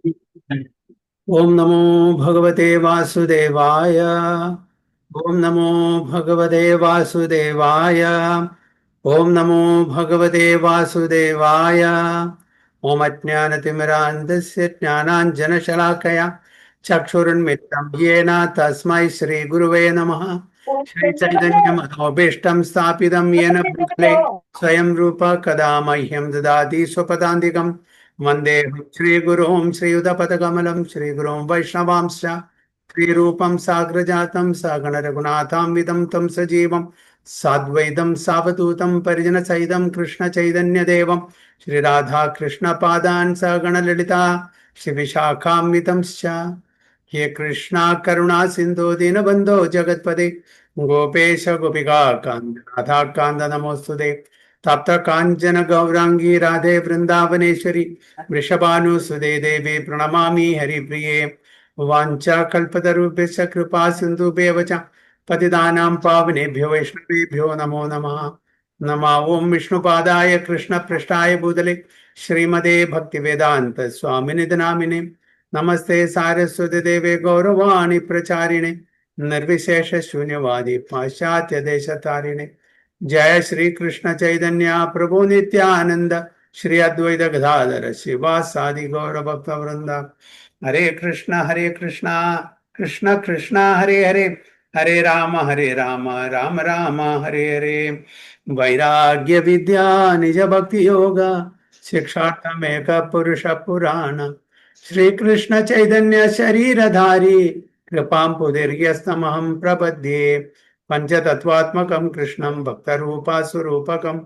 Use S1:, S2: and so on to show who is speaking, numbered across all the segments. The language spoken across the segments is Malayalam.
S1: ओम नमो भगवते वासुदेवाय। ओम नमो भगवते वासुदेवाय। ओम नमो भगवते वासुदेवाय। ओम अज्ञानतिमिरान्धस्य ज्ञानाञ्जनशलाकया चक्षुरुन्मिलितं येन तस्मै श्रीगुरुवे नमः। श्रीचैतन्यमनोभीष्टं स्थापितं येन भूतले स्वयं रूप कदा मह्यं ददाति स्वपदान्तिकम् वंदे श्रीगुरुं श्रीयुतपदकमलं श्रीगुरुं वैष्णवांश्च श्रीरूपं साग्रजातं सगण रघुनाथान्वितं तं सजीवं साद्वैतं सावधूतं परिजनसहितं कृष्णचैतन्यदेवं श्रीराधा कृष्णपादान् सगण ललिता श्रीविशाखान्वितंश्च हे कृष्णा करुणा सिन्धो दीनबन्धो जगत्पते गोपेश गोपिका कान्त राधा कान्त नमोस्तुते तप्त कांचन गौरांगी राधे वृंदावनेश्वरी वृषभानुसुदे देवी प्रणमामि हरिप्रिये वाञ्छा कल्पतरुभ्यश्च कृपा सिन्धुभ्येव च पतितानां पावनेभ्यो वैष्णवेभ्यो नमो नमः। नमः ओं विष्णुपादाय कृष्णपृष्ठाय भूतले श्रीमते भक्तिवेदान्त स्वामिनिधि नामिने नमस्ते सारस्वती देवे गौरवाणी प्रचारिणे निर्विशेष शून्यवादी पाश्चात्य देशतारिणे जय श्री कृष्ण चैतन्य प्रभु नित्यानंद श्री अद्वैत गदाधर शिवासादि गौर भक्त वृंदा हरे कृष्ण कृष्ण कृष्ण हरे हरे हरे राम राम राम हरे हरे वैराग्य विद्या निज भक्ति योग शिक्षार्थमेक पुरुष पुराण श्री कृष्ण चैतन्य शरीरधारी कृपां पुदीर्घ्यस्तमहं प्रपद्ये पंचतत्वात्मकं कृष्णं भक्तरूपासुरूपकं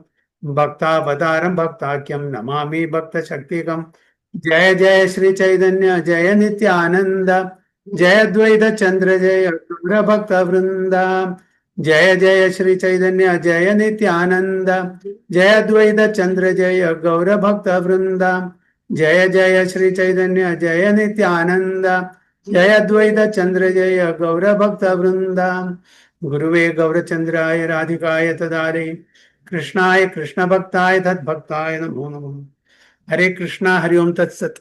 S1: भक्तावतारं भक्ताख्यं नमामि भक्तशक्तिकं जय जय श्री चैतन्य जय नित्यानंद जय द्वैत चंद्र जय गौर भक्त वृंद जय जय श्री चैतन्य जय नित्यानंद जय द्वैत चंद्र जय गौर भक्त वृंद जय जय श्री चैतन्य जय नित्यानंद जय द्वैत चंद्र जय गौर भक्त वृंद गुरुवे गौरचंद्राय राधिकाय तदारे कृष्णाय कृष्ण भक्ताय तद्भक्ताय नमो नमः। ഹരേ കൃഷ്ണ ഹരി ഓം തത്സത്.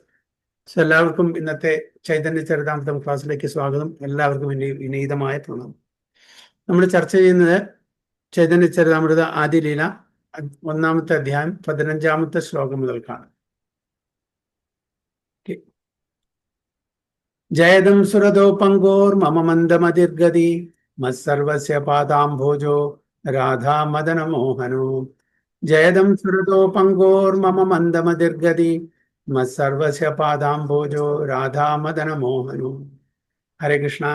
S1: എല്ലാവർക്കും ഇന്നത്തെ ചൈതന്യ ചരിതാമൃതം ക്ലാസ്സിലേക്ക് സ്വാഗതം. എല്ലാവർക്കും വിനീതമായ പ്രണാമം. നമ്മൾ ചർച്ച ചെയ്യുന്നത് ചൈതന്യ ചരിതാമൃത ആദിലീല ഒന്നാമത്തെ അധ്യായം 15ാമത്തെ ശ്ലോകം മുതൽക്കാണ്. ജയദം സുരതോ പങ്കോർ മമ മന്ദമതിർഗതി മത്സർവസ്യ പാദാംഭോജോ രാധാ മദന മോഹനോ ജയദം സുരതോ പങ്കോർ മമ മന്ദമതിർഗതി മത്സർവസ്യ പാദാംഭോജോ രാധാ മദന മോഹനോ. ഹരേ കൃഷ്ണ.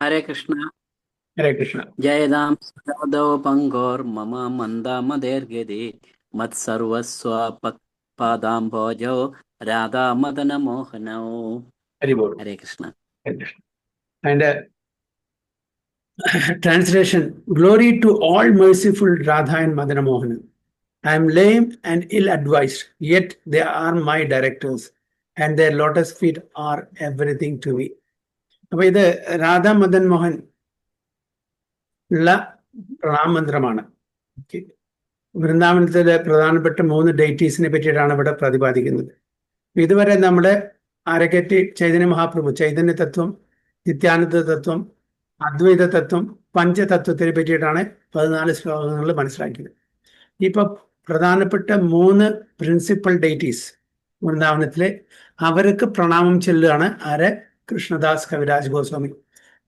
S2: ഹരേ കൃഷ്ണ.
S1: ഹരേ കൃഷ്ണ.
S2: ജയദാം സുരതോ പങ്കോർ മമ മന്ദമതിർഗതി മത്സർവസ്വ പാദാംഭോജോ രാധാ മദന മോഹനോ. ഹരേ Krishna.
S1: And translation: Glory to all merciful Radha and Madana Mohan. I am lame and ill-advised, yet they are my directors, and their lotus feet are everything to me. അപ്പൊ ഇത് രാധാ മദൻ മോഹൻ ഉള്ള പ്രണാമന്ത്രമാണ്. വൃന്ദാവനത്തിലെ പ്രധാനപ്പെട്ട 3 ഡൈറ്റീസിനെ പറ്റിയിട്ടാണ് ഇവിടെ പ്രതിപാദിക്കുന്നത്. ഇതുവരെ നമ്മുടെ ആരക്കെട്ടി ചൈതന്യ മഹാപ്രഭു ചൈതന്യ തത്വം, നിത്യാനന്ദ തത്വം, അദ്വൈത തത്വം, പഞ്ചതത്വത്തിനെ പറ്റിയിട്ടാണ് 14 ശ്ലോകങ്ങൾ മനസ്സിലാക്കിയത്. ഇപ്പൊ പ്രധാനപ്പെട്ട 3 പ്രിൻസിപ്പൽ ഡൈറ്റീസ് വൃന്ദാവനത്തിലെ അവർക്ക് പ്രണാമം ചെല്ലുകയാണ് ആരെ? കൃഷ്ണദാസ് കവിരാജ് ഗോസ്വാമി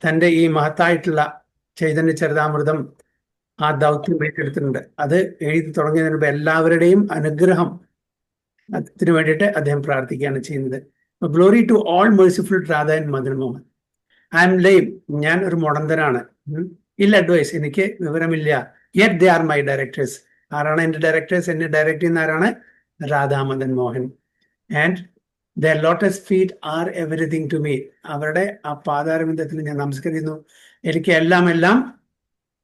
S1: തൻ്റെ ഈ മഹത്തായിട്ടുള്ള ചൈതന്യ ചരിതാമൃതം ആ ദൗത്യം ഏറ്റെടുത്തിട്ടുണ്ട്. അത് എഴുതി തുടങ്ങിയതിന് മുമ്പ് എല്ലാവരുടെയും അനുഗ്രഹം അതിന് വേണ്ടിയിട്ട് അദ്ദേഹം പ്രാർത്ഥിക്കുകയാണ് ചെയ്യുന്നത്. Glory to all merciful Radha and Madan Mohan. I am lame, ഞാൻ ഒരു മുടന്തനാണ്. ഇല്ല അഡ്വൈസ്, എനിക്ക് വിവരമില്ല. Yet they are my directors. ആരാണ് എൻ്റെ ഡയറക്ടേഴ്സ്? എന്നെ ഡയറക്റ്റ് ചെയ്യുന്ന ആരാണ്? Radha Madan Mohan. And the lotus feet are everything to me. അവരുടെ ആ പാതാരവിന്ദത്തിൽ ഞാൻ നമസ്കരിക്കുന്നു. എനിക്ക് എല്ലാം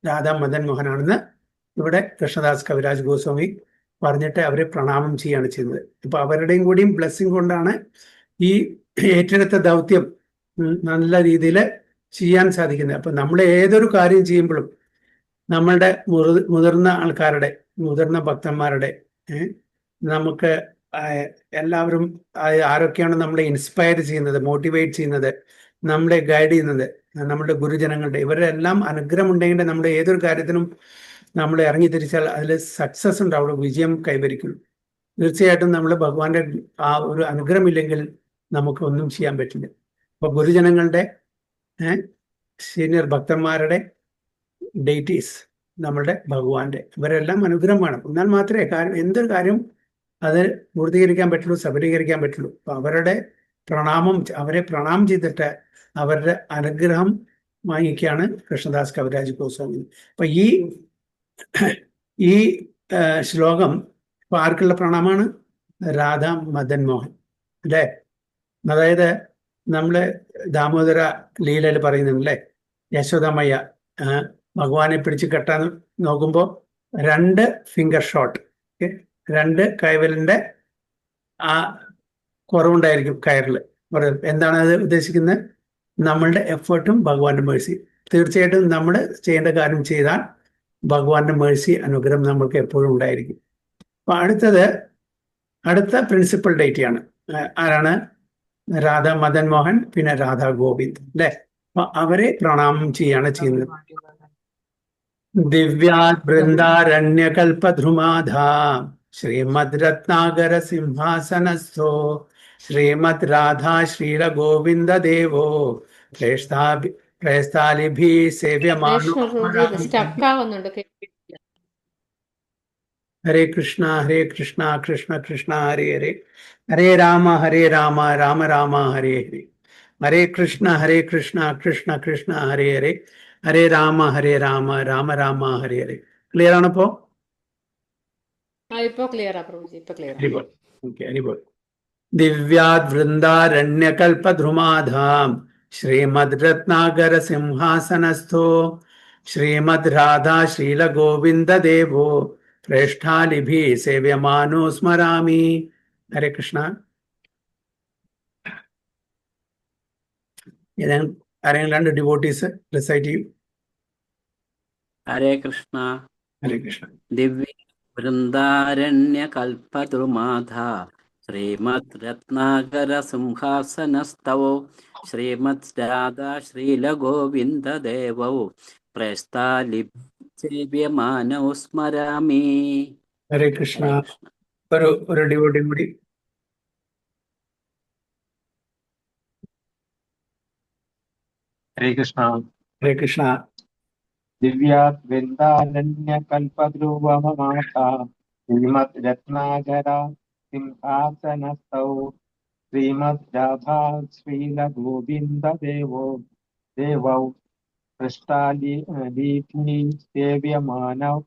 S1: രാധാ മദൻ മോഹനാണെന്ന് ഇവിടെ കൃഷ്ണദാസ് കവിരാജ് ഗോസ്വാമി പറഞ്ഞിട്ട് അവരെ പ്രണാമം ചെയ്യുകയാണ് ചെയ്യുന്നത്. ഇപ്പൊ അവരുടെയും കൂടിയും ബ്ലെസ്സിങ് കൊണ്ടാണ് ഈ ഏറ്റെടുത്ത ദൗത്യം നല്ല രീതിയിൽ ചെയ്യാൻ സാധിക്കുന്നത്. അപ്പൊ നമ്മൾ ഏതൊരു കാര്യം ചെയ്യുമ്പോഴും നമ്മളുടെ മുതിർന്ന ആൾക്കാരുടെ, മുതിർന്ന ഭക്തന്മാരുടെ നമുക്ക് എല്ലാവരും ആരൊക്കെയാണ് നമ്മളെ ഇൻസ്പയർ ചെയ്യുന്നത്, മോട്ടിവേറ്റ് ചെയ്യുന്നത്, നമ്മളെ ഗൈഡ് ചെയ്യുന്നത്, നമ്മുടെ ഗുരുജനങ്ങളുടെ, ഇവരുടെ എല്ലാം അനുഗ്രഹം ഉണ്ടെങ്കിൽ നമ്മുടെ ഏതൊരു കാര്യത്തിനും നമ്മൾ ഇറങ്ങി തിരിച്ചാൽ അതിൽ സക്സസ് ഉണ്ടാവുള്ളൂ, വിജയം കൈവരിക്കുള്ളൂ. തീർച്ചയായിട്ടും നമ്മൾ ഭഗവാന്റെ ആ ഒരു അനുഗ്രഹമില്ലെങ്കിൽ നമുക്ക് ഒന്നും ചെയ്യാൻ പറ്റില്ല. അപ്പൊ ഗുരുജനങ്ങളുടെ, സീനിയർ ഭക്തന്മാരുടെ, ഡേറ്റീസ്, നമ്മളുടെ ഭഗവാന്റെ, ഇവരെല്ലാം അനുഗ്രഹം വേണം. എന്നാൽ മാത്രമേ എന്തൊരു കാര്യം അത് പൂർത്തീകരിക്കാൻ പറ്റുള്ളൂ, സബലീകരിക്കാൻ പറ്റുള്ളൂ. അപ്പൊ അവരെ പ്രണാമം ചെയ്തിട്ട് അവരുടെ അനുഗ്രഹം വാങ്ങിക്കുകയാണ് കൃഷ്ണദാസ് കവിരാജ് ഗോസ്വാമി. അപ്പൊ ഈ ശ്ലോകം ഇപ്പൊ ആർക്കുള്ള പ്രണാമാണ്? രാധാ മദൻ മോഹൻ, അല്ലേ? അതായത് നമ്മള് ദാമോദര ലീലയിൽ പറയുന്നുണ്ടല്ലേ, യശോദമയ്യ ഭഗവാനെ പിടിച്ച് കെട്ടാൻ നോക്കുമ്പോൾ 2 ഫിംഗർ ഷോട്ട്, രണ്ട് കൈവിരലിന്റെ ആ കുറവുണ്ടായിരിക്കും കയറിൽ. എന്താണ് അത് ഉദ്ദേശിക്കുന്നത്? നമ്മളുടെ എഫേർട്ടും ഭഗവാന്റെ മേഴ്സി. തീർച്ചയായിട്ടും നമ്മൾ ചെയ്യേണ്ട കാര്യം ചെയ്താൽ ഭഗവാന്റെ മേഴ്സി, അനുഗ്രഹം നമ്മൾക്ക് എപ്പോഴും ഉണ്ടായിരിക്കും. അപ്പൊ അടുത്ത പ്രിൻസിപ്പൽ ഡേറ്റിയാണ്. ആരാണ്? രാധാ മദൻ മോഹൻ, പിന്നെ രാധാ ഗോവിന്ദ്, അല്ലെ? അപ്പൊ അവരെ പ്രണാമം ചെയ്യാണ് ചെയ്യുന്നത്. ദിവ്യാത് വൃന്ദാരണ്യകൽപദ്രുമാധാ ശ്രീമദ് രത്നാകര സിംഹാസനസ്ഥോ ശ്രീമദ് രാധാ ശ്രീല ഗോവിന്ദ ദേവോ പ്രേസ്താലിഭി സേവ്യമാനോ. ഹരേ കൃഷ്ണ കൃഷ്ണ കൃഷ്ണ ഹരേ ഹരേ, ഹരേ രാമ രാമ രാമ ഹരേ ഹരേ, ഹരേ കൃഷ്ണ കൃഷ്ണ കൃഷ്ണ ഹരേ ഹരേ, ഹരേ രാമ രാമ രാമ ഹരേ ഹരേ. ക്ലിയർ ആണിപ്പോ? ദിവ്യാത് വൃന്ദാരണ്യകൽപദ്രുമാധാം ശ്രീമദ് രത്നാകര സിംഹാസനസ്ഥോ ശ്രീമദ് രാധാ ശ്രീല ഗോവിന്ദ ദേവോ പ്രേഷ്ഠാലിഭി സേവ്യമാനോ സ്മരാമി. ഹരേ കൃഷ്ണ. ആരെങ്കിലും 2 ഡിവോട്ടീസ് റിസൈറ്റ് ചെയ്യും.
S2: ഹരേ കൃഷ്ണ.
S1: ഹരേ കൃഷ്ണ.
S2: ദിവ്യ വൃന്ദാരണ്യ കൽപദ്രുമാധ ശ്രീമദ് രത്നാകര സിംഹാസനസ്തവോ ശ്രീമദ് രാധാ ശ്രീല ഗോവിന്ദ ദേവോ പ്രേസ്താലിഭ്യമാനോ സ്മരാമി.
S1: ഹരേ കൃഷ്ണ. ഒരു ഡിവോട്ടി കൂടി.
S3: ഹരേ കൃഷ്ണ.
S1: ഹരേ കൃഷ്ണ.
S3: ദിവ്യാത് വൃന്ദാരണ്യ കൽപദ്രുവമാതാ ശ്രീമദ് രത്നാകര സിംഹാസനസ്ഥൗ ശ്രീമദ് രാധാ ശ്രീല ഗോവിന്ദ ദേവൗ പൃഷ്ഠാലിഭി സേവ്യമാനൗ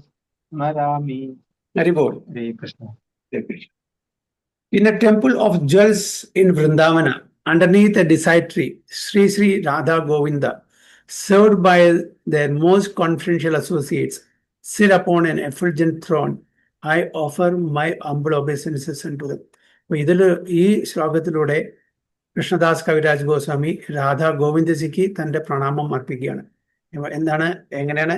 S3: സ്മരാമി.
S1: ഹരി ബോൾ.
S3: Hare Krishna.
S1: In a temple of jewels in Vrindavana, underneath a decide tree, Sri Sri Radha Govinda, served by their most confidential associates, sit upon an effulgent throne. I offer my humble obeisances unto them. ഈ ശ്ലോകത്തിലൂടെ കൃഷ്ണദാസ് കവിരാജ് ഗോസ്വാമി രാധാ ഗോവിന്ദജിക്ക് തന്റെ പ്രണാമം അർപ്പിക്കുകയാണ്. എങ്ങനെയാണ്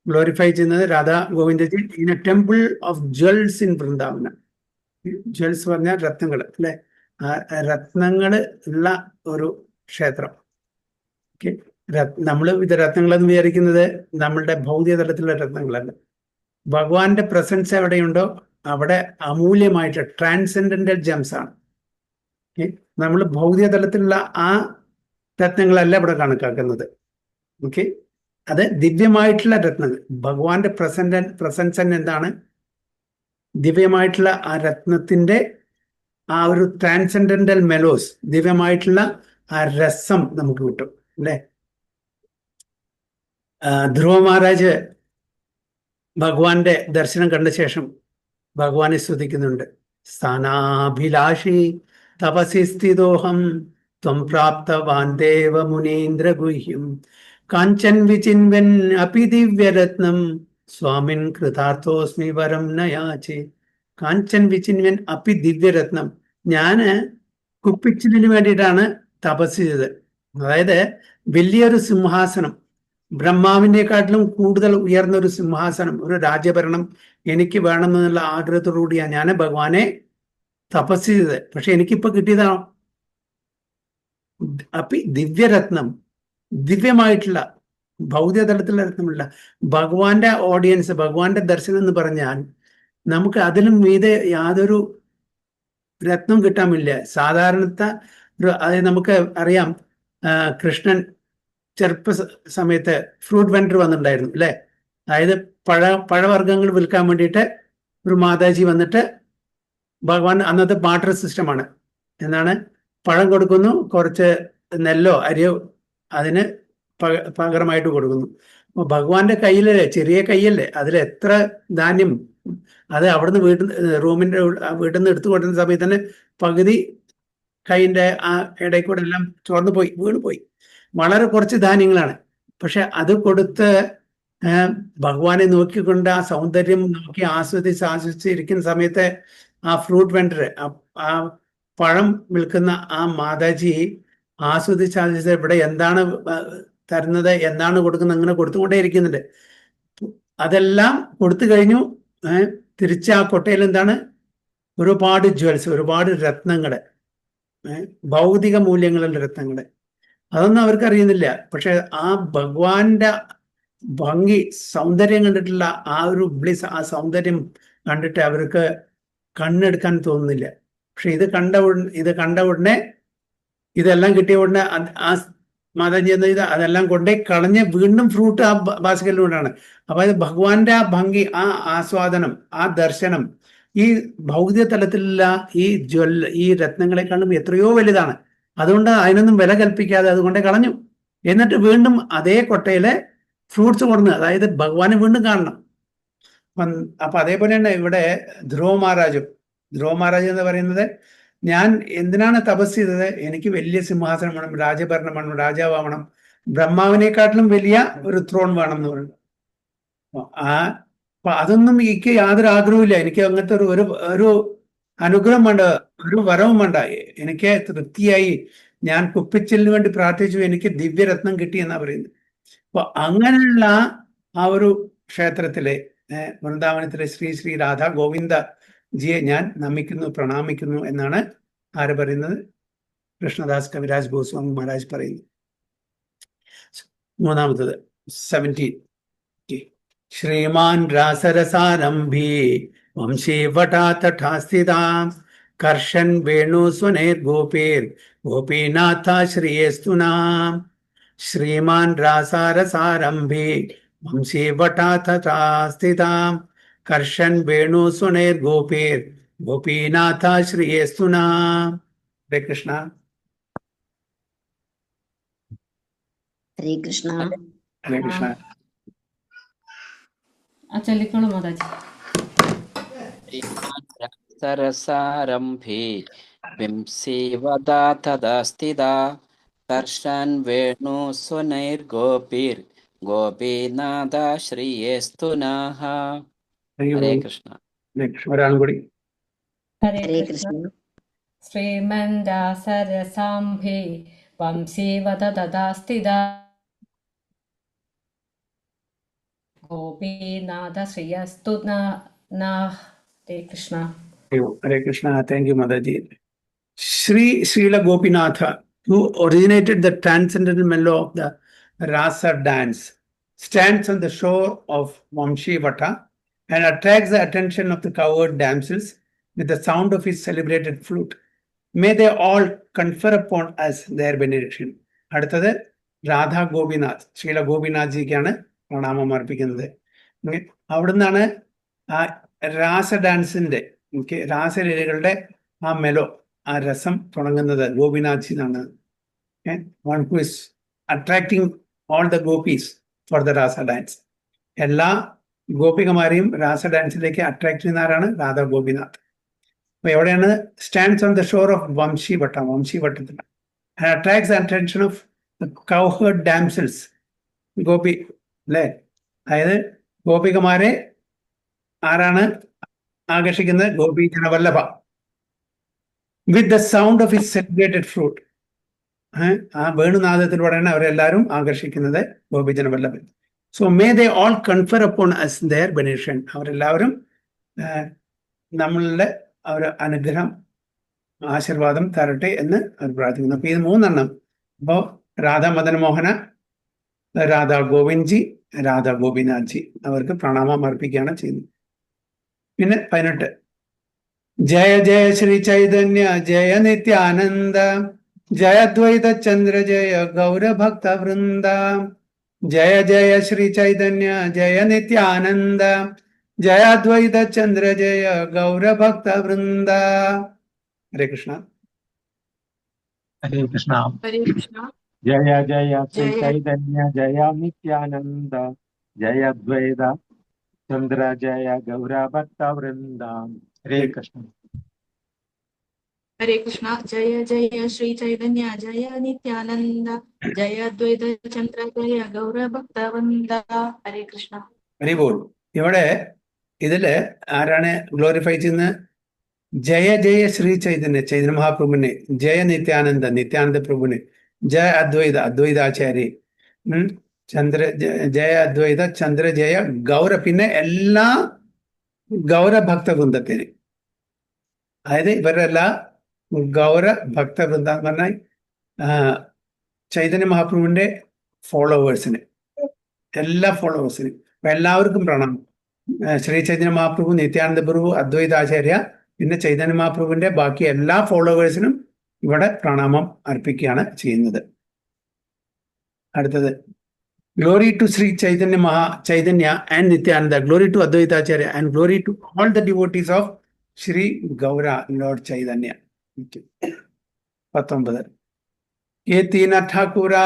S1: ഗ്ലോറിഫൈ ചെയ്യുന്നത്? Radha Govindaji in a temple of jewels in Vrindavana. Jewels പറഞ്ഞാൽ രത്നങ്ങൾ, അല്ലെ? രത്നങ്ങൾ ഉള്ള ഒരു ക്ഷേത്രം. ഓക്കെ, നമ്മൾ ഇത് രത്നങ്ങളെന്ന് വിചാരിക്കുന്നത് നമ്മളുടെ ഭൗതിക തലത്തിലുള്ള രത്നങ്ങളല്ല. ഭഗവാന്റെ പ്രസൻസ് എവിടെയുണ്ടോ അവിടെ അമൂല്യമായിട്ട് ട്രാൻസെൻഡന്റൽ ജെംസ് ആണ്. ഓക്കെ, നമ്മൾ ഭൗതിക തലത്തിലുള്ള ആ രത്നങ്ങളല്ല ഇവിടെ കണക്കാക്കുന്നത്. ഓക്കെ, അത് ദിവ്യമായിട്ടുള്ള രത്നങ്ങൾ. ഭഗവാന്റെ പ്രസൻസ് എന്താണ്? ദിവ്യമായിട്ടുള്ള ആ രത്നത്തിന്റെ ആ ഒരു ട്രാൻസെൻഡന്റൽ മെലോസ്, ദിവ്യമായിട്ടുള്ള ആ രസം നമുക്ക് കിട്ടും, അല്ലെ? ധ്രുവ മഹാരാജ് ഭഗവാന്റെ ദർശനം കണ്ട ശേഷം ഭഗവാനെ സ്തുതിക്കുന്നുണ്ട്. സ്ഥാനാഭിലാഷി തപസി സ്ഥിതോഹം ത്വം പ്രാപ്തവാൻ ദേവ മുനീന്ദ്ര ഗുഹ്യം കാഞ്ചൻ വിചിൻവൻ അപി ദിവ്യരത്നം സ്വാമിൻ കൃതാർത്ഥോസ്മി വരം നയാചേ. കാഞ്ചൻ വിചിൻവൻ അപി ദിവ്യരത്നം. ഞാന് കുപ്പിച്ചിലിന് വേണ്ടിയിട്ടാണ് തപസ് ചെയ്തത്. അതായത് വലിയൊരു സിംഹാസനം, ബ്രഹ്മാവിനെക്കാട്ടിലും കൂടുതൽ ഉയർന്ന ഒരു സിംഹാസനം, ഒരു രാജ്യഭരണം എനിക്ക് വേണമെന്നുള്ള ആഗ്രഹത്തോടുകൂടിയാണ് ഞാൻ ഭഗവാനെ തപസ് ചെയ്തത്. പക്ഷെ എനിക്കിപ്പോ കിട്ടിയതാണോ? അപ്പൊ ഈ ദിവ്യരത്നം, ദിവ്യമായിട്ടുള്ള ഭൗതിക തലത്തിലുള്ള രത്നമുള്ള ഭഗവാന്റെ ഓഡിയൻസ്, ഭഗവാന്റെ ദർശനം എന്ന് പറഞ്ഞാൽ നമുക്ക് അതിലും മീതെ യാതൊരു രത്നം കിട്ടാമില്ല. സാധാരണത്തെ അതായത് നമുക്ക് അറിയാം, കൃഷ്ണൻ ചെറുപ്പ സമയത്ത് ഫ്രൂട്ട് വെൻഡർ വന്നിട്ടുണ്ടായിരുന്നു അല്ലെ. അതായത് പഴവർഗ്ഗങ്ങൾ വിൽക്കാൻ വേണ്ടിയിട്ട് ഒരു മാതാജി വന്നിട്ട്, ഭഗവാൻ അന്നത്തെ ബാർട്ടർ സിസ്റ്റമാണ്. എന്താണ്, പഴം കൊടുക്കുന്നു, കുറച്ച് നെല്ലോ അരിയോ അതിന് പകരമായിട്ട് കൊടുക്കുന്നു. അപ്പൊ ഭഗവാന്റെ കയ്യിലല്ലേ, ചെറിയ കൈയല്ലേ, അതിൽ എത്ര ധാന്യം, അത് അവിടുന്ന് വീട്ടിൽ നിന്ന് എടുത്തു കൊടുക്കുന്ന സമയത്ത് തന്നെ പകുതി കൈയിന്റെ ആ ഇടയിൽ കൂടെ എല്ലാം ചോർന്നു പോയി, വീണ് പോയി. വളരെ കുറച്ച് ധാന്യങ്ങളാണ്. പക്ഷെ അത് കൊടുത്ത് ഭഗവാനെ നോക്കിക്കൊണ്ട് ആ സൗന്ദര്യം നോക്കി ആസ്വദിച്ചിരിക്കുന്ന സമയത്ത് ആ ഫ്രൂട്ട് വെൻഡർ, ആ പഴം വിൽക്കുന്ന ആ മാതാജി ആസ്വദിച്ച് ഇവിടെ എന്താണ് തരുന്നത്, എന്താണ് കൊടുക്കുന്നത്, അങ്ങനെ കൊടുത്തുകൊണ്ടേ ഇരിക്കുന്നുണ്ട്. അതെല്ലാം കൊടുത്തു കഴിഞ്ഞു. തിരിച്ച് ആ കൊട്ടയിൽ എന്താണ്, ഒരുപാട് ജ്വൽസ്, ഒരുപാട് രത്നങ്ങള്, ഭൗതിക മൂല്യങ്ങളുടെ രത്നങ്ങള്. അതൊന്നും അവർക്ക് അറിയുന്നില്ല. പക്ഷെ ആ ഭഗവാന്റെ ഭംഗി, സൗന്ദര്യം കണ്ടിട്ടുള്ള ആ ഒരു ബ്ലിസ്, ആ സൗന്ദര്യം കണ്ടിട്ട് അവർക്ക് കണ്ണെടുക്കാൻ തോന്നുന്നില്ല. പക്ഷെ ഇത് കണ്ട ഉടനെ ഇതെല്ലാം കിട്ടിയ ഉടനെ ആ മാതാജി എന്താ ചെയ്ത, അതെല്ലാം കൊണ്ടേ കളഞ്ഞ് വീണ്ടും ഫ്രൂട്ട് ആ ബാസ്കറ്റിലൂടെയാണ്. അപ്പൊ അത് ഭഗവാന്റെ ആ ഭംഗി, ആ ആസ്വാദനം, ആ ദർശനം ഈ ഭൗതിക തലത്തിലുള്ള ഈ രത്നങ്ങളെക്കാളും എത്രയോ വലുതാണ്. അതുകൊണ്ട് അതിനൊന്നും വില കൽപ്പിക്കാതെ അതുകൊണ്ട് കളഞ്ഞു. എന്നിട്ട് വീണ്ടും അതേ കൊട്ടയിലെ ഫ്രൂട്ട്സ് കൊടുന്ന്, അതായത് ഭഗവാനെ വീണ്ടും കാണണം. അപ്പൊ അതേപോലെ തന്നെ ഇവിടെ ധ്രുവ മഹാരാജ് എന്ന് പറയുന്നത്, ഞാൻ എന്തിനാണ് തപസ് ചെയ്തത്, എനിക്ക് വലിയ സിംഹാസനം വേണം, രാജഭരണം വേണം, രാജാവാവണം, ബ്രഹ്മാവിനെക്കാട്ടിലും വലിയ ഒരു ത്രോൺ വേണം എന്ന് പറയുന്നത്. അപ്പൊ അതൊന്നും എനിക്ക് യാതൊരു ആഗ്രഹമില്ല. എനിക്ക് അങ്ങനത്തെ ഒരു അനുഗ്രഹം വേണ്ട, ഒരു വരവും വേണ്ട. എനിക്ക് തൃപ്തിയായി, ഞാൻ കുപ്പിച്ചിലിന് വേണ്ടി പ്രാർത്ഥിച്ചു, എനിക്ക് ദിവ്യരത്നം കിട്ടി എന്നാ പറയുന്നത്. അപ്പൊ അങ്ങനെയുള്ള ആ ഒരു ക്ഷേത്രത്തിലെ, വൃന്ദാവനത്തിലെ ശ്രീ രാധാ ഗോവിന്ദ ജിയെ ഞാൻ നമിക്കുന്നു, പ്രണാമിക്കുന്നു എന്നാണ് ആര് പറയുന്നത്? കൃഷ്ണദാസ് കവിരാജ് ഗോസ്വാമി മഹാരാജ് പറയുന്നു. മൂന്നാമത്തത് 17. ശ്രീമാൻ രാസരസാരംഭി വംശേ വടാ തഥാ സ്ഥിതാം കർഷൻ വേണു സ്വനേർ ഗോപേർ ഗോപീനാഥ ശ്രീയേസ്തുനാം. ശ്രീമാൻ രാസരസാരംഭി വംശേ വടാ തഥാ സ്ഥിതാം കർഷൻ വേണു സ്വനേർ ഗോപേർ ഗോപീനാഥ ശ്രീയേസ്തുനാം. ഹരേ കൃഷ്ണ.
S4: ഹരേ കൃഷ്ണ.
S1: ഹരേ കൃഷ്ണ.
S5: ചൊല്ലിക്കോളൂ മാതാജി.
S2: സരസാരംഭേ വിംസേവദാ തദാ സ്ഥിതാ കർഷൻ വേണു സ്വനൈർഗോപീർ ഗോപീനാഥ ശ്രീയേസ്തുനാഃ. ഹരേ കൃഷ്ണ.
S1: ഒരാളും കൂടി.
S4: ഹരേ കൃഷ്ണ.
S5: ശ്രീമൻ രാസരസാംഭേ വംശീവത തഥാ സ്ഥിതാ ഗോപീനാഥ ശ്രീയസ്തു നഃ. ഹരേ Krishna.
S1: Hare Krishna. Thank you, Mataji. Srila Gopinatha, who originated the transcendental mellow of the Rasa dance, stands on the shore of Vamshivata and attracts the attention of the cowherd damsels with the sound of his celebrated flute. May they all confer upon us their benediction. അടുത്തത് രാധാ ഗോപിനാഥ്, ശ്രീല ഗോപിനാഥ് ജിക്കാണ് പ്രണാമം അർപ്പിക്കുന്നത്. അവിടുന്നാണ് ആ രാസ ഡാൻസിന്റെ, രാസലീലകളുടെ ആ മെലോ, ആ രസം തുടങ്ങുന്നത് ഗോപിനാഥ് ജി എന്നാണ്. One who is attracting all the gopis for the rasa dance. എല്ലാ ഗോപികമാരെയും രാസ ഡാൻസിലേക്ക് അട്രാക്ട് ചെയ്യുന്ന ആരാണ്? രാധാ ഗോപിനാഥ്. അപ്പൊ എവിടെയാണ്? Stands on the shore of വംശീവട്ടത്തിൽ. And attracts the attention of cowherd damsels, gopi അല്ലെ, അതായത് ഗോപികമാരെ ആരാണ് ആകർഷിക്കുന്നത്? Gopi Janavallabha. With the sound of his celebrated flute. ആ വേണുനാഥത്തിലൂടെയാണ് അവരെല്ലാവരും ആകർഷിക്കുന്നത് ഗോപിജന വല്ലഭൻ. So may they all confer upon us their benediction. അവരെല്ലാവരും നമ്മളുടെ ഒരു അനുഗ്രഹം ആശീർവാദം തരട്ടെ എന്ന് അവർ പ്രാർത്ഥിക്കുന്നു. അപ്പൊ ഇത് 3 അപ്പോൾ രാധാ മദൻ മോഹന, രാധാ ഗോവിന്ദ്ജി, രാധാ ഗോപിനാഥ്ജി അവർക്ക് പ്രണാമം അർപ്പിക്കുകയാണ് ചെയ്യുന്നത്. പിന്നെ 18 ജയ ജയ ശ്രീ ചൈതന്യ ജയ നിത്യാനന്ദ ജയ ദ്വൈത ചന്ദ്ര ജയ ഗൗരഭക്ത വൃന്ദ ജയ ജയ ശ്രീ ചൈതന്യ ജയ നിത്യാനന്ദ ജയ ദ്വൈത ചന്ദ്ര ജയ ഗൗരഭക്ത വൃന്ദ. ഹരേ കൃഷ്ണ.
S3: ഹരേ കൃഷ്ണ.
S6: ഹരേ കൃഷ്ണ.
S3: ജയ ജയ ശ്രീ
S6: ജയ
S3: ചൈതന്യ ജയ നിത്യാനന്ദ ജയ ദ്വൈത ചന്ദ്ര ജയ ഗൗരഭക്ത വൃന്ദ. ഹരേ കൃഷ്ണ.
S6: ഹരേ കൃഷ്ണ. ജയ ജയ ശ്രീ ചൈതന്യ ജയ നിത്യാനന്ദ ജയ ദ്വൈത ചന്ദ്ര ജയ ഗൗരഭക്തവൃന്ദ. ഹരേ കൃഷ്ണ.
S1: ഹരി ബോൾ. ഇവിടെ ഇതില് ആരാണ് ഗ്ലോറിഫൈ ചെയ്യുന്നത്? ജയ ജയ ശ്രീ ചൈതന്യ ചൈതന്യ മഹാപ്രഭുവിനെ, ജയ നിത്യാനന്ദ നിത്യാനന്ദ പ്രഭുവിനെ, ജയ അദ്വൈത അദ്വൈതാചാര്യ, ചന്ദ്ര ജയ അദ്വൈത ചന്ദ്ര ജയ ഗൗര, പിന്നെ എല്ലാ ഗൗരഭക്തവൃന്ദത്തിന്, അതായത് ഇവരെല്ലാം ഗൗരഭക്തവൃന്ദ എന്ന് പറഞ്ഞാൽ ചൈതന്യ മഹാപ്രഭുവിന്റെ ഫോളോവേഴ്സിന്, എല്ലാ ഫോളോവേഴ്സിനും എല്ലാവർക്കും പ്രണാമം. ശ്രീ ചൈതന്യ മഹാപ്രഭു, നിത്യാനന്ദ പ്രഭു, അദ്വൈതാചാര്യ, പിന്നെ ചൈതന്യ മഹാപ്രഭുവിന്റെ ബാക്കി എല്ലാ ഫോളോവേഴ്സിനും ഇവിടെ പ്രണാമം അർപ്പിക്കുകയാണ് ചെയ്യുന്നത്. അടുത്തത് glory to Shri Chaitanya and Nityananda, glory to Advaitacharya and glory to all the devotees of Shri Gaura Lord Chaitanya. 19 ये तीन ठाकुरा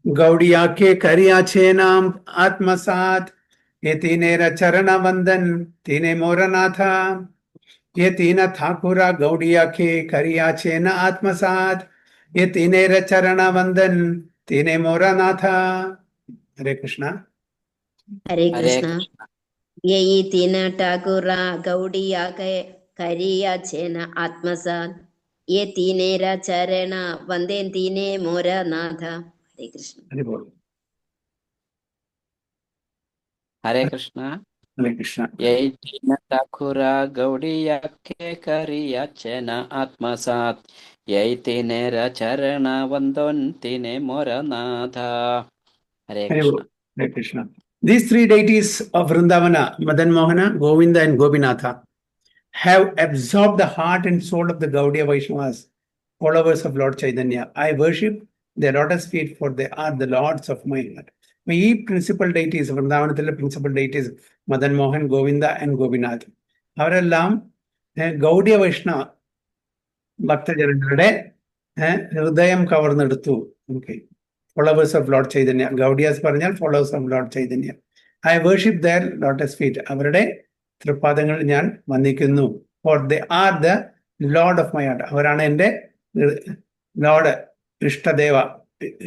S1: गौड़िया के करिया छे नाम आत्मसात, ये तीने चरण वंदन तीने मोरनाथा, ये तीन ठाकुरा गौड़िया के करिया छे न आत्मसात, ये तीने चरण वंदन तीने मोरनाथा. हरे कृष्णा.
S4: हरे
S2: हरे
S4: कृष्ण.
S2: कृष्ण.
S4: यही तीन ठाकुरा गौड़िया के करिया छेन आत्मसात, ये तीनेरा चरण वंदे तीने मोर नाथ. हरे कृष्ण.
S1: हरे बोल.
S2: हरे कृष्ण.
S1: हरे कृष्णा.
S2: यही तीन ठाकुरा गौड़िया के करिया चेन आत्मसात, यही तीने चरण वंदन तीने मोरनाथा. हरे
S1: Hare
S2: Krishna.
S1: Bol. Hare Krishna. These 3 deities of Vrindavana, Madan Mohana, Govinda and Gopinatha, have absorbed the heart and soul of the Gaudiya Vaishnavas, followers of Lord Chaitanya. I worship their lotus feet, for they are the lords of my heart. ഈ പ്രിൻസിപ്പൽ ഡേറ്റീസ്, വൃന്ദാവനത്തിലെ principal deities Madan Mohan, Govinda and Gopinath, അവരെല്ലാം ഗൗഡിയ വൈഷ്ണവ ഭക്തജനങ്ങളുടെ ഹൃദയം കവർന്നെടുത്തു. Okay, followers of Lord Chaitanya. Gaudias പറഞ്ഞാൽ followers of Lord Chaitanya. I worship their lotus feet. അവരുടെ തൃപ്പാദങ്ങൾ ഞാൻ വന്ദിക്കുന്നു. For they are the Lord of my heart. അവരാണ് എൻ്റെ ലോർഡ്,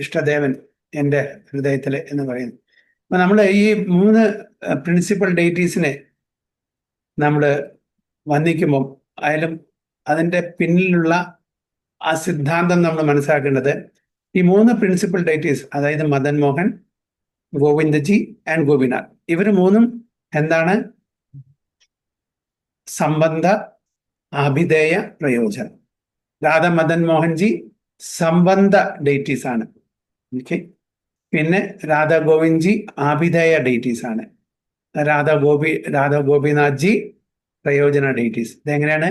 S1: ഇഷ്ടദേവൻ എൻ്റെ ഹൃദയത്തില് എന്ന് പറയുന്നു. അപ്പൊ നമ്മൾ ഈ 3 പ്രിൻസിപ്പൽ ഡേറ്റീസിനെ നമ്മൾ വന്ദിക്കുമ്പോൾ അതിലും അതിൻ്റെ പിന്നിലുള്ള ആ സിദ്ധാന്തം നമ്മൾ മനസ്സിലാക്കേണ്ടത്, ഈ 3 പ്രിൻസിപ്പൽ ഡേറ്റീസ്, അതായത് മദൻ മോഹൻ, ഗോവിന്ദജി ആൻഡ് ഗോപിനാഥ്, ഇവർ 3 എന്താണ്? സംബന്ധ ആഭിധേയ പ്രയോജനം. രാധ മദൻ മോഹൻജി സംബന്ധ ഡേറ്റീസ് ആണ്. ഓക്കെ, പിന്നെ രാധ ഗോവിന്ദ്ജി ആഭിധേയ ഡേറ്റീസ് ആണ്. രാധ ഗോപിനാഥ്ജി പ്രയോജന ഡേറ്റീസ്. ഇതെങ്ങനെയാണ്?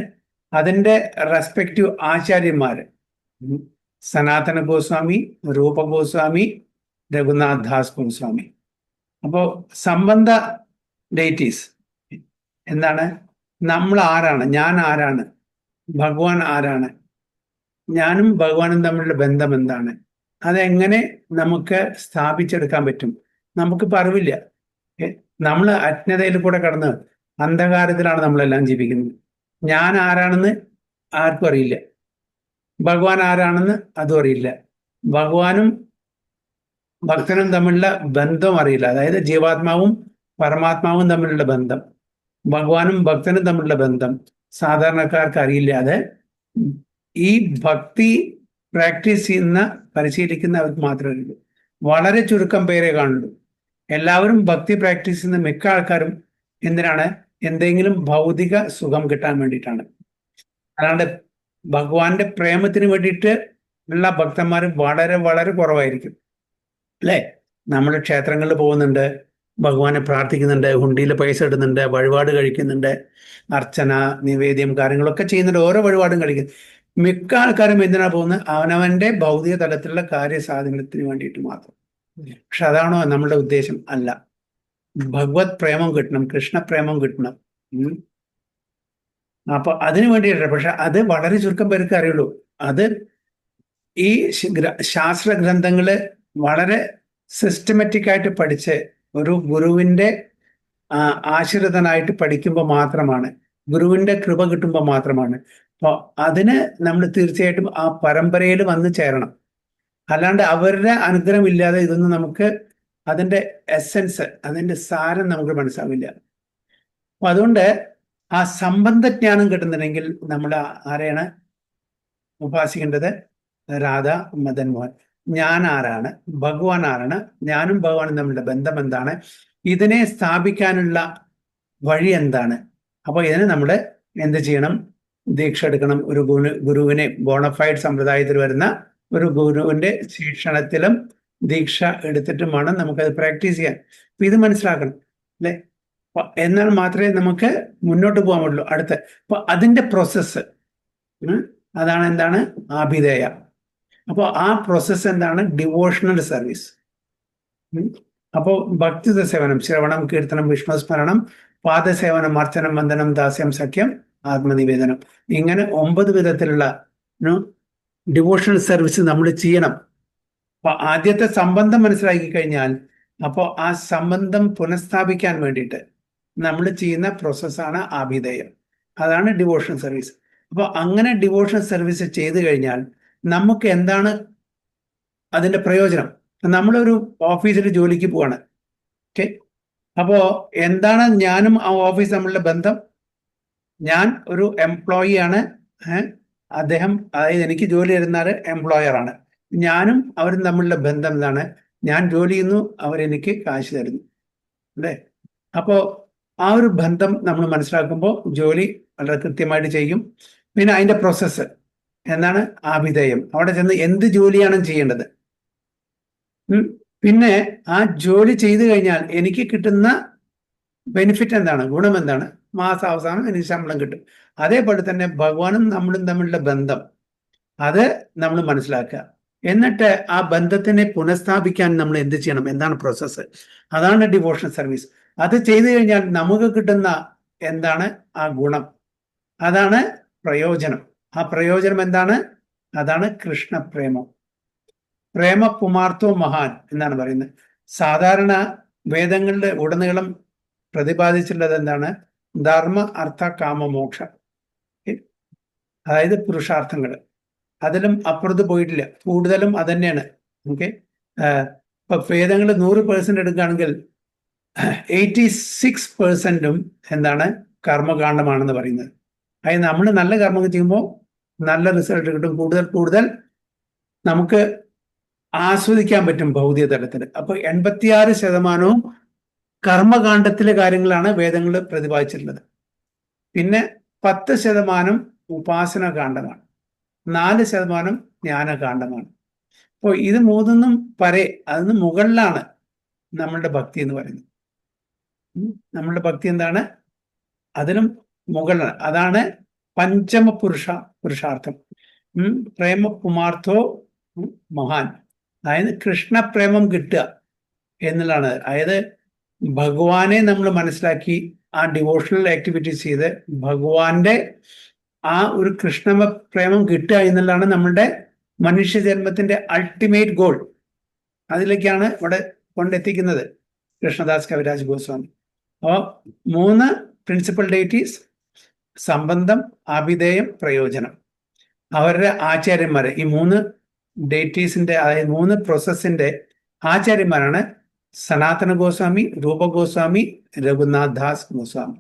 S1: അതിൻ്റെ റെസ്പെക്റ്റീവ് ആചാര്യന്മാര്, സനാതന ഗോസ്വാമി, രൂപ ഗോസ്വാമി, രഘുനാഥ് ദാസ് ഗോസ്വാമി. അപ്പോൾ സംബന്ധ ഡേറ്റീസ് എന്താണ്? നമ്മൾ ആരാണ്? ഞാൻ ആരാണ്? ഭഗവാൻ ആരാണ്? ഞാനും ഭഗവാനും തമ്മിലുള്ള ബന്ധം എന്താണ്? അതെങ്ങനെ നമുക്ക് സ്ഥാപിച്ചെടുക്കാൻ പറ്റും? നമുക്കിപ്പോൾ അറിവില്ല. നമ്മൾ അജ്ഞതയിൽ കൂടെ കടന്ന് അന്ധകാരത്തിലാണ് നമ്മളെല്ലാം ജീവിക്കുന്നത്. ഞാൻ ആരാണെന്ന് ആർക്കും അറിയില്ല, ഭഗവാൻ ആരാണെന്ന് അതും അറിയില്ല. ഭഗവാനും ഭക്തനും തമ്മിലുള്ള ബന്ധം അറിയില്ല, അതായത് ജീവാത്മാവും പരമാത്മാവും തമ്മിലുള്ള ബന്ധം, ഭഗവാനും ഭക്തനും തമ്മിലുള്ള ബന്ധം സാധാരണക്കാർക്ക് അറിയില്ലാതെ ഈ ഭക്തി പ്രാക്ടീസ് ചെയ്യുന്ന പരിശീലിക്കുന്നവർക്ക് മാത്രമേ ഉള്ളൂ. വളരെ ചുരുക്കം പേരെ കാണുള്ളൂ. എല്ലാവരും ഭക്തി പ്രാക്ടീസ് ചെയ്യുന്ന മിക്ക ആൾക്കാരും എന്തിനാണ്? എന്തെങ്കിലും ഭൗതിക സുഖം കിട്ടാൻ വേണ്ടിയിട്ടാണ്. അല്ലാണ്ട് ഭഗവാന്റെ പ്രേമത്തിന് വേണ്ടിയിട്ട് ഉള്ള ഭക്തന്മാർ വളരെ വളരെ കുറവായിരിക്കും, അല്ലേ? നമ്മൾ ക്ഷേത്രങ്ങളിൽ പോകുന്നുണ്ട്, ഭഗവാനെ പ്രാർത്ഥിക്കുന്നുണ്ട്, ഹുണ്ടിയിൽ പൈസ ഇടുന്നുണ്ട്, വഴിപാട് കഴിക്കുന്നുണ്ട്, അർച്ചന, നിവേദ്യം, കാര്യങ്ങളൊക്കെ ചെയ്യുന്നുണ്ട്, ഓരോ വഴിപാടും കഴിക്കുന്നു. മിക്ക ആൾക്കാരും എന്തിനാ പോകുന്നത്? അവനവന്റെ ഭൗതിക തലത്തിലുള്ള കാര്യസാധനത്തിന് വേണ്ടിയിട്ട് മാത്രം. പക്ഷെ അതാണോ നമ്മളുടെ ഉദ്ദേശം? അല്ല. ഭഗവത് പ്രേമം കിട്ടണം, കൃഷ്ണപ്രേമം കിട്ടണം. അപ്പൊ അതിനു വേണ്ടിയിട്ടല്ല. പക്ഷെ അത് വളരെ ചുരുക്കം പേർക്ക് അറിയുള്ളൂ. അത് ഈ ശാസ്ത്ര ഗ്രന്ഥങ്ങള് വളരെ സിസ്റ്റമാറ്റിക് ആയിട്ട് പഠിച്ച് ഒരു ഗുരുവിന്റെ ആശ്രിതനായിട്ട് പഠിക്കുമ്പോൾ മാത്രമാണ്, ഗുരുവിന്റെ കൃപ കിട്ടുമ്പോൾ മാത്രമാണ്. അപ്പോൾ അതിന് നമ്മൾ തീർച്ചയായിട്ടും ആ പരമ്പരയിൽ വന്ന് ചേരണം. അല്ലാണ്ട് അവരുടെ അനുഗ്രഹം ഇല്ലാതെ ഇതൊന്നും നമുക്ക് അതിന്റെ എസെൻസ്, അതിന്റെ സാരം നമുക്ക് മനസ്സിലാവില്ല. അപ്പൊ അതുകൊണ്ട് ആ സംബന്ധജ്ഞാനം കിട്ടുന്നുണ്ടെങ്കിൽ നമ്മൾ ആരെയാണ് ഉപാസിക്കേണ്ടത്? രാധ മദൻ മോഹൻ. ഞാൻ ആരാണ്, ഭഗവാൻ ആരാണ്, ഞാനും ഭഗവാനും തമ്മിലുള്ള ബന്ധം എന്താണ്, ഇതിനെ സ്ഥാപിക്കാനുള്ള വഴി എന്താണ്? അപ്പോൾ ഇതിന് നമ്മൾ എന്ത് ചെയ്യണം? ദീക്ഷ എടുക്കണം. ഒരു ഗുരുവിനെ, ബോണഫൈഡ് സമ്പ്രദായത്തിൽ വരുന്ന ഒരു ഗുരുവിന്റെ ശിക്ഷണത്തിലും ദീക്ഷ എടുത്തിട്ടും വേണം നമുക്കത് പ്രാക്ടീസ് ചെയ്യാൻ. അപ്പൊ ഇത് മനസ്സിലാക്കണം, അല്ലെ? എന്നാൽ മാത്രമേ നമുക്ക് മുന്നോട്ട് പോകാൻ പറ്റുള്ളൂ. അടുത്ത അപ്പൊ അതിന്റെ പ്രോസസ്സ് അതാണ് എന്താണ്? ആഭിധേയ. അപ്പോൾ ആ പ്രോസസ്സ് എന്താണ്? Devotional service. അപ്പോൾ ഭക്തിത സേവനം, ശ്രവണം, കീർത്തനം, വിഷ്ണുസ്മരണം, പാദസേവനം, അർച്ചനം, വന്ദനം, ദാസ്യം, സഖ്യം, ആത്മനിവേദനം, ഇങ്ങനെ 9 വിധത്തിലുള്ള ഡിവോഷണൽ സർവീസ് നമ്മൾ ചെയ്യണം. അപ്പൊ ആദ്യത്തെ സംബന്ധം മനസ്സിലാക്കി കഴിഞ്ഞാൽ അപ്പോൾ ആ സംബന്ധം പുനഃസ്ഥാപിക്കാൻ വേണ്ടിയിട്ട് നമ്മൾ ചെയ്യുന്ന പ്രോസസ്സാണ് ആഭിധേയം. അതാണ് ഡിവോഷണൽ സർവീസ്. അപ്പോൾ അങ്ങനെ ഡിവോഷണൽ സർവീസ് ചെയ്തു കഴിഞ്ഞാൽ നമുക്ക് എന്താണ് അതിന്റെ പ്രയോജനം? നമ്മളൊരു ഓഫീസിൽ ജോലിക്ക് പോവാണ്, ഓക്കെ? അപ്പോൾ എന്താണ് ഞാനും ആ ഓഫീസ് തമ്മിലുള്ള ബന്ധം? ഞാൻ ഒരു എംപ്ലോയി ആണ്, അദ്ദേഹം, അതായത് എനിക്ക് ജോലി തരുന്ന എംപ്ലോയർ ആണ്. ഞാനും അവരും തമ്മിലുള്ള ബന്ധം എന്താണ്? ഞാൻ ജോലി ചെയ്യുന്നു, അവരെനിക്ക് കാശ് തരുന്നു, അല്ലേ? അപ്പോൾ ആ ഒരു ബന്ധം നമ്മൾ മനസ്സിലാക്കുമ്പോൾ ജോലി വളരെ കൃത്യമായിട്ട് ചെയ്യും. പിന്നെ അതിന്റെ പ്രോസസ്സ് എന്താണ്? ആഭിധേയം. അവിടെ ചെന്ന് എന്ത് ജോലിയാണ് ചെയ്യേണ്ടത്, പിന്നെ ആ ജോലി ചെയ്തു കഴിഞ്ഞാൽ എനിക്ക് കിട്ടുന്ന ബെനിഫിറ്റ് എന്താണ്, ഗുണം എന്താണ്? മാസാവസാനം എനിക്ക് ശമ്പളം കിട്ടും. അതേപോലെ തന്നെ ഭഗവാനും നമ്മളും തമ്മിലുള്ള ബന്ധം, അത് നമ്മൾ മനസ്സിലാക്കുക. എന്നിട്ട് ആ ബന്ധത്തിനെ പുനഃസ്ഥാപിക്കാൻ നമ്മൾ എന്ത് ചെയ്യണം? എന്താണ് പ്രോസസ്സ്? അതാണ് ഡിവോഷണൽ സർവീസ്. അത് ചെയ്തു കഴിഞ്ഞാൽ നമുക്ക് കിട്ടുന്ന എന്താണ്? ആ ഗുണം, അതാണ് പ്രയോജനം. ആ പ്രയോജനം എന്താണ്? അതാണ് കൃഷ്ണപ്രേമം. പ്രേമ പുമാർത്തോ മഹാൻ എന്നാണ് പറയുന്നത്. സാധാരണ വേദങ്ങളുടെ ഉടനീളം പ്രതിപാദിച്ചിട്ടുള്ളത് എന്താണ്? ധർമ്മ, അർത്ഥ, കാമ, മോക്ഷ, അതായത് പുരുഷാർത്ഥങ്ങൾ. അതിലും അപ്പുറത്ത് പോയിട്ടില്ല, കൂടുതലും അത് തന്നെയാണ്. ഓക്കെ, ഇപ്പൊ വേദങ്ങൾ 100% എടുക്കുകയാണെങ്കിൽ 86% എന്താണ്? കർമ്മകാണ്ഡമാണെന്ന് പറയുന്നത്. അതായത് നമ്മൾ നല്ല കർമ്മങ്ങൾ ചെയ്യുമ്പോൾ നല്ല റിസൾട്ട് കിട്ടും, കൂടുതൽ നമുക്ക് ആസ്വദിക്കാൻ പറ്റും ഭൗതിക തലത്തിൽ. അപ്പൊ 86% കർമ്മകാണ്ഡത്തിലെ കാര്യങ്ങളാണ് വേദങ്ങൾ പ്രതിപാദിച്ചിട്ടുള്ളത്. പിന്നെ 10% ഉപാസന കാണ്ഡമാണ്, 4% ജ്ഞാനകാണ്ഡമാണ്. അപ്പോൾ ഇത് മൂന്നും അതിന് മുകളിലാണ് നമ്മളുടെ ഭക്തി എന്ന് പറയുന്നത്. നമ്മളുടെ ഭക്തി എന്താണ്? അതിനും മുകളിലാണ്. അതാണ് പഞ്ചമ പുരുഷാർത്ഥം. പ്രേമ പുമാർത്ഥോ മഹാൻ, അതായത് കൃഷ്ണപ്രേമം കിട്ടുക എന്നുള്ളതാണ്. അതായത് ഭഗവാനെ നമ്മൾ മനസ്സിലാക്കി ആ ഡിവോഷണൽ ആക്ടിവിറ്റീസ് ചെയ്ത് ഭഗവാന്റെ ആ ഒരു കൃഷ്ണപ്രേമം കിട്ടുക എന്നുള്ളതാണ് നമ്മളുടെ മനുഷ്യജന്മത്തിന്റെ അൾട്ടിമേറ്റ് ഗോൾ. അതിലേക്കാണ് ഇവിടെ കൊണ്ടെത്തിക്കുന്നത് കൃഷ്ണദാസ് കവിരാജ് ഗോസ്വാമി. അപ്പോൾ 3 പ്രിൻസിപ്പൽ ഡെയിറ്റീസ്: സംബന്ധം, ആഭിധേയം, പ്രയോജനം. അവരുടെ ആചാര്യന്മാരെ, ഈ 3 ഡെയിറ്റീസിന്റെ, അതായത് 3 പ്രോസസ്സിന്റെ ആചാര്യന്മാരാണ് സനാതന ഗോസ്വാമി, രൂപ Goswami, Raghunath Das Goswami.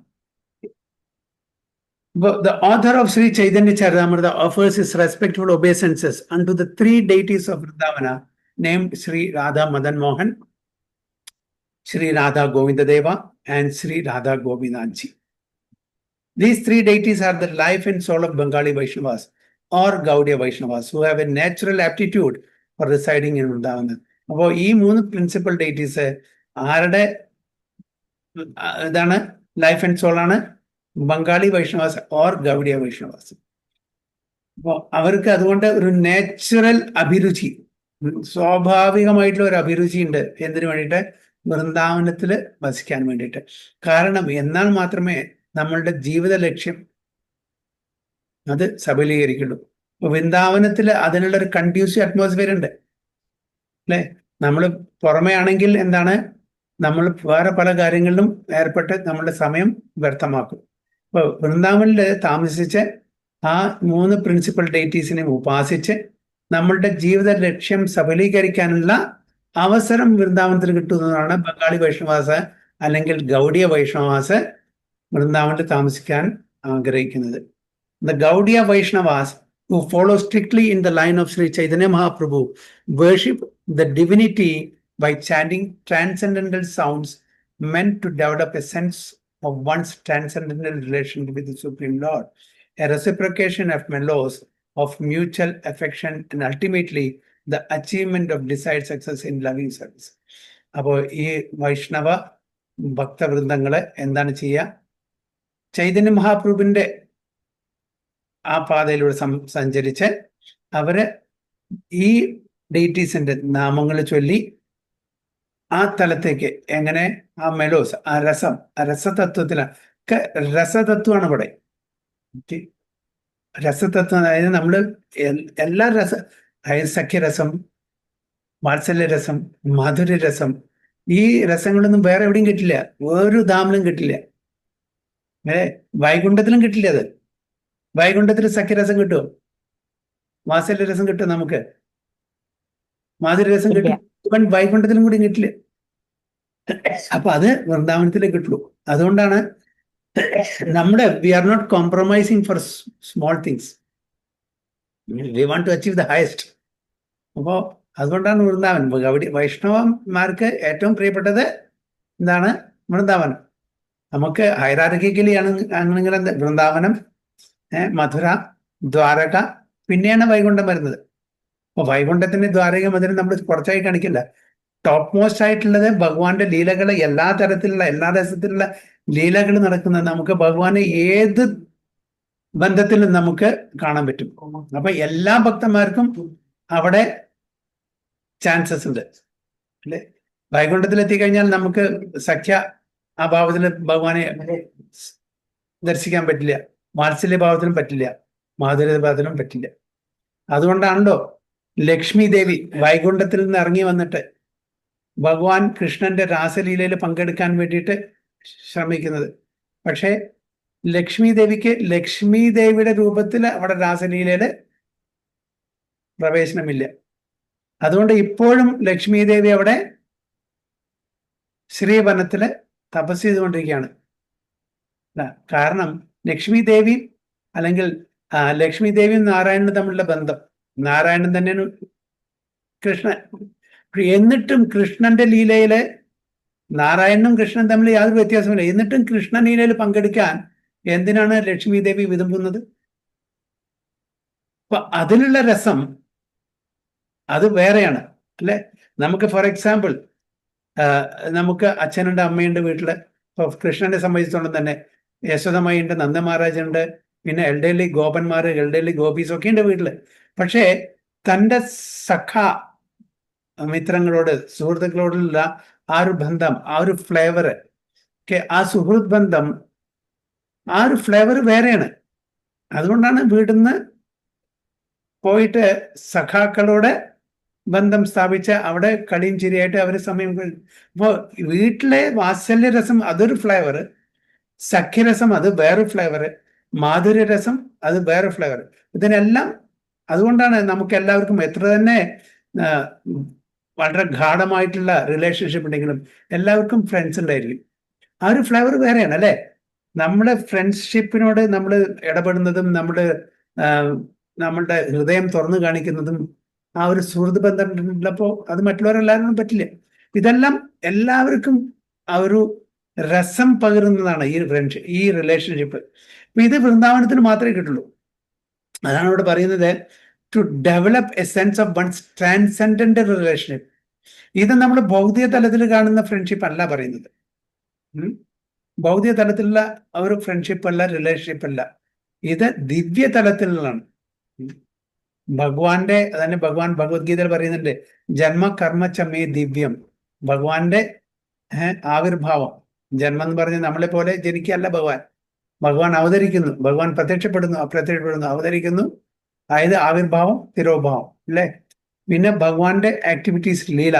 S1: The author of Sri Chaitanya Charitamrita offers his respectful obeisances unto the three deities of Vrindavana named Sri Radha Madan Mohan, Sri Radha Govindadeva, and Sri Radha Govindanji. These three deities are the life and soul of Bengali Vaishnavas or Gaudiya Vaishnavas who have a natural aptitude for residing in Vrindavana. അപ്പോൾ ഈ 3 പ്രിൻസിപ്പൽ ഡേറ്റീസ് ആരുടെ ഇതാണ് ലൈഫ് ആൻഡ് സോൾ ആണ്? ബംഗാളി വൈഷ്ണവാസ് ഓർ ഗൗഡിയ വൈഷ്ണവാസ്. അപ്പോൾ അവർക്ക് അതുകൊണ്ട് ഒരു നാച്ചുറൽ അഭിരുചി, സ്വാഭാവികമായിട്ടുള്ള ഒരു അഭിരുചി ഉണ്ട്. എന്തിനു വേണ്ടിയിട്ട്? വൃന്ദാവനത്തിൽ വസിക്കാൻ വേണ്ടിയിട്ട്. കാരണം എന്നാൽ മാത്രമേ നമ്മളുടെ ജീവിത ലക്ഷ്യം അത് സബലീകരിക്കുള്ളൂ. അപ്പൊ വൃന്ദാവനത്തിൽ അതിനുള്ള ഒരു കൺഡ്യൂസീവ് അറ്റ്മോസ്ഫിയർ ഉണ്ട് അല്ലെ? നമ്മൾ പുറമെ ആണെങ്കിൽ എന്താണ്, നമ്മൾ വേറെ പല കാര്യങ്ങളിലും ഏർപ്പെട്ട് നമ്മളുടെ സമയം വ്യർത്ഥമാക്കും. അപ്പൊ വൃന്ദാവനിൽ താമസിച്ച് ആ 3 പ്രിൻസിപ്പൽ ഡേറ്റീസിനെ ഉപാസിച്ച് നമ്മളുടെ ജീവിത ലക്ഷ്യം സഫലീകരിക്കാനുള്ള അവസരം വൃന്ദാവനത്തിൽ കിട്ടുന്നതാണ് ബംഗാളി വൈഷ്ണവാസ് അല്ലെങ്കിൽ ഗൗഡിയ വൈഷ്ണവാസ് വൃന്ദാവനിൽ താമസിക്കാൻ ആഗ്രഹിക്കുന്നത്. The Gaudiya Vaishnavas who follow strictly in the line of Sri Chaitanya Mahaprabhu worship the divinity by chanting transcendental sounds meant to develop a sense of one's transcendental relation with the Supreme Lord, a reciprocation of mellows of mutual affection and ultimately the achievement of desired success in loving service. അപ്പോൾ ഈ വൈഷ്ണവ ഭക്തവൃന്ദങ്ങള് എന്താണ് ചെയ്യുക? ചൈതന്യ മഹാപ്രഭുവിന്റെ ആ പാതയിലൂടെ സഞ്ചരിച്ച് അവര് ഈ ഡേറ്റീസിന്റെ നാമങ്ങൾ ചൊല്ലി ആ തലത്തേക്ക് എങ്ങനെ ആ മെലോസ്, ആ രസം, ആ രസതത്വത്തിലാണ്. രസതത്വമാണ് ഇവിടെ. രസതത്വം അതായത് നമ്മള് എല്ലാ അതായത് സഖ്യരസം, വാത്സല്യരസം, മധുരരസം, ഈ രസങ്ങളൊന്നും വേറെ എവിടെയും കിട്ടില്ല, ഒരു ധാമിലും കിട്ടില്ല. വൈകുണ്ഠത്തിലും കിട്ടില്ല. അത് വൈകുണ്ഠത്തിൽ സഖ്യരസം കിട്ടുമോ? വാത്സല്യരസം കിട്ടും, നമുക്ക് മാധുരരസം കിട്ടും. ഇവൻ വൈകുണ്ഠത്തിലും കൂടി കിട്ടില്ല. അപ്പൊ അത് വൃന്ദാവനത്തിലേ കിട്ടുള്ളൂ. അതുകൊണ്ടാണ് we are not compromising for small things, we want to achieve the highest. അപ്പോ അതുകൊണ്ടാണ് വൃന്ദാവൻ. വൈഷ്ണവന്മാർക്ക് ഏറ്റവും പ്രിയപ്പെട്ടത് എന്താണ്? വൃന്ദാവനം. നമുക്ക് ഹൈറാർക്കിക്കലി ആണെങ്കിൽ വൃന്ദാവനം, മധുര, ദ്വാരക, പിന്നെയാണ് വൈകുണ്ഠം വരുന്നത്. അപ്പൊ വൈകുണ്ഠത്തിന്റെ ദ്വാരക മധുരം നമ്മൾ കുറച്ചായി കാണിക്കില്ല. ടോപ്പ് മോസ്റ്റ് ആയിട്ടുള്ളത് ഭഗവാന്റെ ലീലകൾ, എല്ലാ തരത്തിലുള്ള എല്ലാ രസത്തിലുള്ള ലീലകൾ നടക്കുന്നത് നമുക്ക് ഭഗവാനെ ഏത് ബന്ധത്തിലും നമുക്ക് കാണാൻ പറ്റും. അപ്പൊ എല്ലാ ഭക്തന്മാർക്കും അവിടെ ചാൻസസ് ഉണ്ട് അല്ലെ? വൈകുണ്ഠത്തിൽ എത്തിക്കഴിഞ്ഞാൽ നമുക്ക് സഖ്യ ആ ഭാവത്തിൽ ഭഗവാനെ ദർശിക്കാൻ പറ്റില്ല, വാത്സല്യഭാവത്തിലും പറ്റില്ല, മാധുര്യഭാവത്തിലും പറ്റില്ല. അതുകൊണ്ടാണല്ലോ ലക്ഷ്മി ദേവി വൈകുണ്ഠത്തിൽ നിന്ന് ഇറങ്ങി വന്നിട്ട് ഭഗവാൻ കൃഷ്ണന്റെ രാസലീലയിൽ പങ്കെടുക്കാൻ വേണ്ടിയിട്ട് ശ്രമിക്കുന്നത്. പക്ഷേ ലക്ഷ്മി ദേവിക്ക് ലക്ഷ്മി ദേവിയുടെ രൂപത്തിൽ അവിടെ രാസലീലയിൽ പ്രവേശനമില്ല. അതുകൊണ്ട് ഇപ്പോഴും ലക്ഷ്മി ദേവി അവിടെ ശ്രീവനത്തില് തപസ് ചെയ്തുകൊണ്ടിരിക്കുകയാണ്. കാരണം ലക്ഷ്മി ദേവി അല്ലെങ്കിൽ ലക്ഷ്മി ദേവിയും നാരായണനും തമ്മിലുള്ള ബന്ധം, നാരായണൻ തന്നെയാണ് കൃഷ്ണൻ. എന്നിട്ടും കൃഷ്ണന്റെ ലീലയില് നാരായണനും കൃഷ്ണൻ തമ്മിൽ യാതൊരു വ്യത്യാസമില്ല. എന്നിട്ടും കൃഷ്ണൻ ലീലയിൽ പങ്കെടുക്കാൻ എന്തിനാണ് ലക്ഷ്മി ദേവി വിതുമ്പുന്നത്? അപ്പൊ അതിലുള്ള രസം അത് വേറെയാണ് അല്ലെ? നമുക്ക് ഫോർ എക്സാമ്പിൾ നമുക്ക് അച്ഛനുണ്ട്, അമ്മയുണ്ട് വീട്ടില്. ഇപ്പൊ കൃഷ്ണനെ സംബന്ധിച്ചോളം തന്നെ യശോദമ്മയുണ്ട്, നന്ദമഹാരാജുണ്ട്, പിന്നെ എൽഡർലി ഗോപന്മാര്, എൽഡർലി ഗോപീസ് ഒക്കെ ഉണ്ട് വീട്ടില്. പക്ഷേ തൻ്റെ സഖ മിത്രങ്ങളോട്, സുഹൃത്തുക്കളോടുള്ള ആ ഒരു ബന്ധം, ആ ഒരു ഫ്ലേവർ, ആ സുഹൃത്ത് ബന്ധം, ആ ഒരു ഫ്ലേവർ വേറെയാണ്. അതുകൊണ്ടാണ് വീട്ടിന്ന് പോയിട്ട് സഖാക്കളോട് ബന്ധം സ്ഥാപിച്ച് അവിടെ കളിയും ചിരിയായിട്ട് അവർ സമയം. അപ്പോൾ വീട്ടിലെ വാത്സല്യരസം അതൊരു ഫ്ലേവർ, സഖ്യരസം അത് വേറെ ഫ്ലേവർ, മാധുര്യരസം അത് വേറെ ഫ്ലേവർ. ഇതിനെല്ലാം അതുകൊണ്ടാണ് നമുക്ക് എല്ലാവർക്കും എത്ര തന്നെ വളരെ ഗാഢമായിട്ടുള്ള റിലേഷൻഷിപ്പ് ഉണ്ടെങ്കിലും എല്ലാവർക്കും ഫ്രണ്ട്സ് ഉണ്ടായിരിക്കും. ആ ഒരു ഫ്ലേവർ വേറെയാണ് അല്ലേ? നമ്മുടെ ഫ്രണ്ട്ഷിപ്പിനോട് നമ്മൾ ഇടപെടുന്നതും നമ്മളുടെ ഹൃദയം തുറന്നു കാണിക്കുന്നതും ആ ഒരു സുഹൃത്ത് ബന്ധം ഉള്ളപ്പോൾ അത് മറ്റുള്ളവരെല്ലാവരും പറ്റില്ല. ഇതെല്ലാം എല്ലാവർക്കും ആ ഒരു രസം പകരുന്നതാണ് ഈ റിലേഷൻഷിപ്പ്. അപ്പൊ ഇത് വൃന്ദാവനത്തിന് മാത്രമേ കിട്ടുള്ളൂ. അതാണ് ഇവിടെ പറയുന്നത്, to develop a sense of one's transcendent relationship. ഇത് നമ്മൾ ഭൗതിക തലത്തിൽ കാണുന്ന ഫ്രണ്ട്ഷിപ്പ് അല്ല പറയുന്നത്. ഭൗതിക തലത്തിലുള്ള ഒരു ഫ്രണ്ട്ഷിപ്പ് അല്ല, റിലേഷൻഷിപ്പ് അല്ല. ഇത് ദിവ്യ തലത്തിലുള്ളതാണ്. ഭഗവാന്റെ തന്നെ ഭഗവാൻ ഭഗവത്ഗീതയിൽ പറയുന്നുണ്ട്, ജന്മ കർമ്മ ചമേ ദിവ്യം. ഭഗവാന്റെ ആവിർഭാവം, ജന്മം എന്ന് പറഞ്ഞ് നമ്മളെ പോലെ ജനിക്കല്ല ഭഗവാൻ അവതരിക്കുന്നു, ഭഗവാൻ പ്രത്യക്ഷപ്പെടുന്നു, അപ്രത്യക്ഷപ്പെടുന്നു, അവതരിക്കുന്നു. അതായത് ആവിർഭാവം, തിരോഭാവം അല്ലെ. പിന്നെ ഭഗവാന്റെ ആക്ടിവിറ്റീസ് ലീല.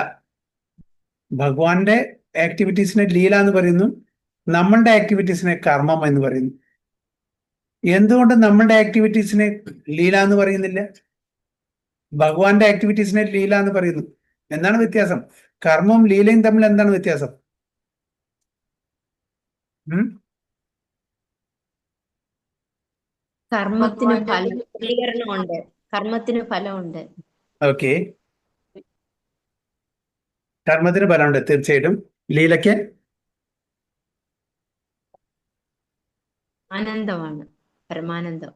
S1: ഭഗവാന്റെ ആക്ടിവിറ്റീസിനെ ലീല എന്ന് പറയുന്നു, നമ്മളുടെ ആക്ടിവിറ്റീസിനെ കർമ്മം എന്ന് പറയുന്നു. എന്തുകൊണ്ട് നമ്മളുടെ ആക്ടിവിറ്റീസിനെ ലീല എന്ന് പറയുന്നില്ല? ഭഗവാന്റെ ആക്ടിവിറ്റീസിനെ ലീല എന്ന് പറയുന്നു. എന്താണ് വ്യത്യാസം? കർമ്മവും ലീലയും തമ്മിൽ എന്താണ് വ്യത്യാസം?
S4: കർമ്മത്തിന് ഫലീകരണമുണ്ട്, കർമ്മത്തിന് ഫലമുണ്ട്.
S1: ഓക്കെ, കർമ്മത്തിന് ഫലമുണ്ട് തീർച്ചയായിട്ടും. ലീലയ്ക്ക്
S4: ആനന്ദമാണ്, പരമാനന്ദം.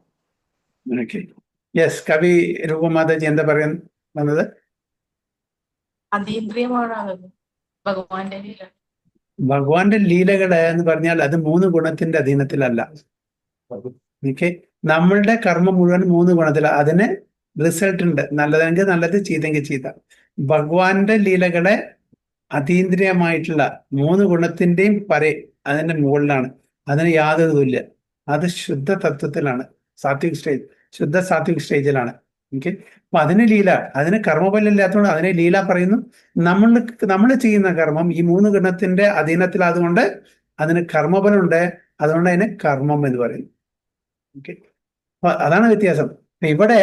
S1: Okay, yes. കവി രൂപമാതാജി എന്താ പറയാൻ വന്നത്?
S6: അതീന്ദ്രിയമാണ് ഭഗവാന്റെ ലീല.
S1: ഭഗവാന്റെ ലീലകള് എന്ന് പറഞ്ഞാൽ അത് 3 ഗുണത്തിന്റെ അധീനത്തിലല്ല. ഓക്കെ, നമ്മളുടെ കർമ്മം മുഴുവൻ 3 ഗുണത്തില. അതിന് റിസൾട്ട് ഉണ്ട്, നല്ലതെങ്കിൽ നല്ലത്, ചെയ്തെങ്കിൽ ചെയ്ത. ഭഗവാന്റെ ലീലകളെ അതീന്ദ്രിയമായിട്ടുള്ള 3 ഗുണത്തിന്റെയും അതിന്റെ മുകളിലാണ്. അതിന് യാതൊരു ഇല്ല. അത് ശുദ്ധ തത്വത്തിലാണ്, സാത്വിക് സ്റ്റേജ്, ശുദ്ധ സാത്വിക് സ്റ്റേജിലാണ്. ഓക്കെ, അപ്പൊ അതിന് ലീല, അതിന് കർമ്മഫലം ഇല്ലാത്തതുകൊണ്ട് അതിനെ ലീല പറയുന്നു. നമ്മൾ ചെയ്യുന്ന കർമ്മം ഈ 3 ഗുണത്തിന്റെ അധീനത്തിലായതുകൊണ്ട് അതിന് കർമ്മഫലമുണ്ട്, അതുകൊണ്ട് അതിനെ കർമ്മം എന്ന് പറയുന്നു. ഓക്കെ, അപ്പൊ അതാണ് വ്യത്യാസം. ഇവിടെ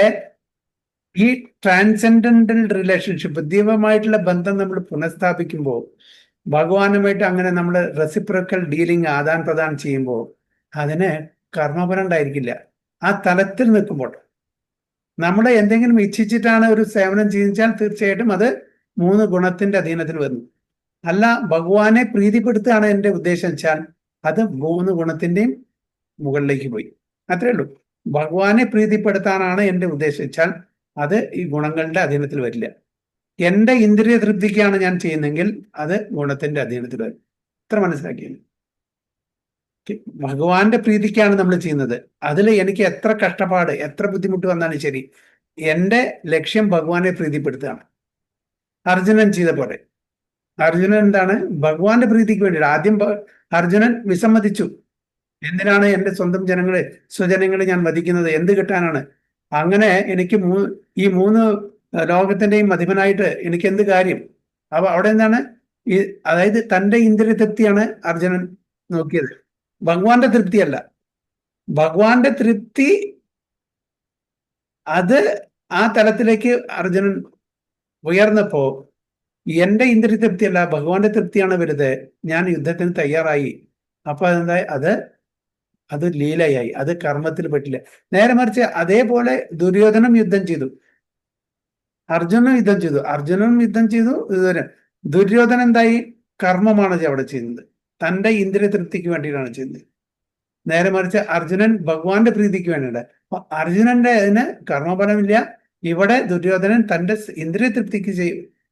S1: ഈ ട്രാൻസെൻഡന്റൽ റിലേഷൻഷിപ്പ്, ദൈവമായിട്ടുള്ള ബന്ധം നമ്മൾ പുനഃസ്ഥാപിക്കുമ്പോൾ, ഭഗവാനുമായിട്ട് അങ്ങനെ നമ്മൾ റെസിപ്രോക്കൽ ഡീലിംഗ് ആദാൻ പ്രദാനം ചെയ്യുമ്പോൾ അതിന് കർമ്മഫലം ഉണ്ടായിരിക്കില്ല. ആ തലത്തിൽ നിൽക്കുമ്പോൾ നമ്മൾ എന്തെങ്കിലും ഇച്ഛിച്ചിട്ടാണ് ഒരു സേവനം ചെയ്യിച്ചാൽ തീർച്ചയായിട്ടും അത് 3 ഗുണത്തിന്റെ അധീനത്തിൽ വന്നു. അല്ല, ഭഗവാനെ പ്രീതിപ്പെടുത്തുകയാണ് എൻ്റെ ഉദ്ദേശം വെച്ചാൽ അത് 3 ഗുണത്തിന്റെയും മുകളിലേക്ക് പോയി. അത്രേ ഉള്ളൂ. ഭഗവാനെ പ്രീതിപ്പെടുത്താനാണ് എൻ്റെ ഉദ്ദേശം വെച്ചാൽ അത് ഈ ഗുണങ്ങളുടെ അധീനത്തിൽ വരില്ല. എൻ്റെ ഇന്ദ്രിയ തൃപ്തിക്കാണ് ഞാൻ ചെയ്യുന്നതെങ്കിൽ അത് ഗുണത്തിന്റെ അധീനത്തിൽ വരും. ഇത്ര മനസ്സിലാക്കിയില്ല. ഭഗവാന്റെ പ്രീതിക്കാണ് നമ്മൾ ചെയ്യുന്നത്. അതിൽ എനിക്ക് എത്ര കഷ്ടപ്പാട്, എത്ര ബുദ്ധിമുട്ട് വന്നാലും ശരി, എൻ്റെ ലക്ഷ്യം ഭഗവാനെ പ്രീതിപ്പെടുത്തുകയാണ്. അർജുനൻ ചെയ്ത പോലെ. അർജുനൻ എന്താണ്? ഭഗവാന്റെ പ്രീതിക്ക് വേണ്ടിയിട്ട്. ആദ്യം അർജുനൻ വിസമ്മതിച്ചു. എന്തിനാണ് എൻ്റെ സ്വന്തം സ്വജനങ്ങളെ ഞാൻ വധിക്കുന്നത്? എന്ത് കിട്ടാനാണ്? അങ്ങനെ എനിക്ക് ഈ 3 ലോകത്തിന്റെയും അധിപനായിട്ട് എനിക്ക് എന്ത് കാര്യം? അപ്പൊ അവിടെ എന്താണ് അതായത് തൻ്റെ ഇന്ദ്രിയ തൃപ്തിയാണ് അർജുനൻ നോക്കിയത്, ഭഗവാന്റെ തൃപ്തിയല്ല. ഭഗവാന്റെ തൃപ്തി അത് ആ തലത്തിലേക്ക് അർജുനൻ ഉയർന്നപ്പോ എൻ്റെ ഇന്ദ്രിയ തൃപ്തിയല്ല, ഭഗവാന്റെ തൃപ്തിയാണ് വലുത്. ഞാൻ യുദ്ധത്തിന് തയ്യാറായി. അപ്പൊ അതെന്താ? അത് ലീലയായി, അത് കർമ്മത്തിൽ പെട്ടില്ല. നേരെ മറിച്ച് അതേപോലെ ദുര്യോധനം യുദ്ധം ചെയ്തു, അർജുനൻ യുദ്ധം ചെയ്തു, ദുര്യോധനൻ എന്തായി? കർമ്മമാണ് അവിടെ ചെയ്യുന്നത്, തൻ്റെ ഇന്ദ്രിയ തൃപ്തിക്ക് വേണ്ടിയിട്ടാണ് ചെയ്യുന്നത്. നേരെ മറിച്ച് അർജുനൻ ഭഗവാന്റെ പ്രീതിക്ക് വേണ്ടിയിട്ട്. അപ്പൊ അർജുനന്റെ അതിന് കർമ്മഫലമില്ല. ഇവിടെ ദുര്യോധനൻ തൻ്റെ ഇന്ദ്രിയ തൃപ്തിക്ക്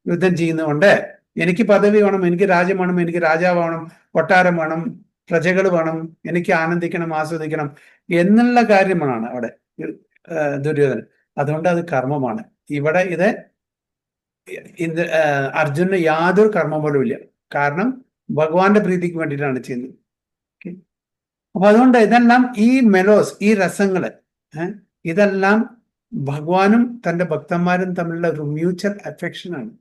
S1: യുദ്ധം ചെയ്യുന്നതുകൊണ്ട് എനിക്ക് പദവി വേണം, എനിക്ക് രാജ്യം വേണം, എനിക്ക് രാജാവ് വേണം, കൊട്ടാരം വേണം, പ്രജകൾ വേണം, എനിക്ക് ആനന്ദിക്കണം, ആസ്വദിക്കണം എന്നുള്ള കാര്യമാണ് അവിടെ ദുര്യോധനൻ. അതുകൊണ്ട് അത് കർമ്മമാണ്. ഇവിടെ അർജുനന് യാതൊരു കർമ്മഫലവും ഇല്ല. കാരണം ഭഗവാന്റെ പ്രീതിക്ക് വേണ്ടിയിട്ടാണ് ചെയ്യുന്നത്. അപ്പൊ അതുകൊണ്ട് ഇതെല്ലാം ഈ മെലോസ്, ഈ രസങ്ങള്, ഇതെല്ലാം ഭഗവാനും തൻ്റെ ഭക്തന്മാരും തമ്മിലുള്ള ഒരു mutual അഫെക്ഷനാണ്.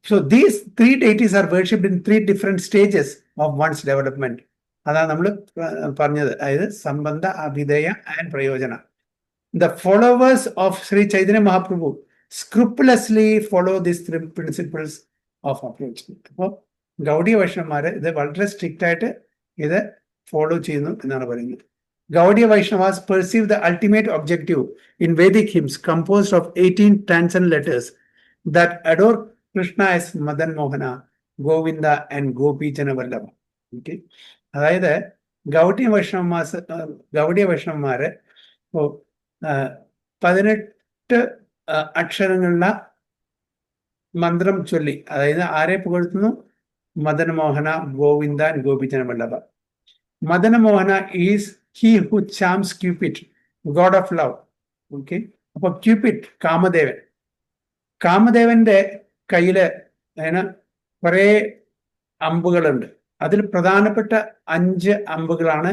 S1: So these 3 deities are worshipped in 3 different stages of one's development. അതാണ് നമ്മൾ പറഞ്ഞത്. അതായത് സംബന്ധ, അഭിധേയ and പ്രയോജന. The followers of Sri Chaitanya Mahaprabhu scrupulously follow these 3 principles of approach. അപ്പോൾ ഗൗഡിയ വൈഷ്ണവന്മാര് ഇത് വളരെ സ്ട്രിക്റ്റ് ആയിട്ട് ഇത് ഫോളോ ചെയ്യുന്നു എന്നാണ് പറയുന്നത്. Gaudiya Vaishnavas perceive the ultimate objective in Vedic hymns composed of 18 transcend letters that adore Krishna as Madan Mohana, Govinda and Gopijana Vallabha. Okay. അതായത് ഗൗഡിയ വൈഷ്ണവന്മാര് 18 അക്ഷരങ്ങളുള്ള മന്ത്രം ചൊല്ലി, അതായത് ആരെ പുകഴ്ത്തുന്നു? Madanamohana, Govinda, Gopijana Vallabha. Madanamohana is he who charms Cupid, god of love. Okay, അപ്പൊ ക്യൂപിഡ് കാമദേവന്റെ കയ്യില് കുറെ അമ്പുകളുണ്ട്. അതിൽ പ്രധാനപ്പെട്ട 5 അമ്പുകളാണ്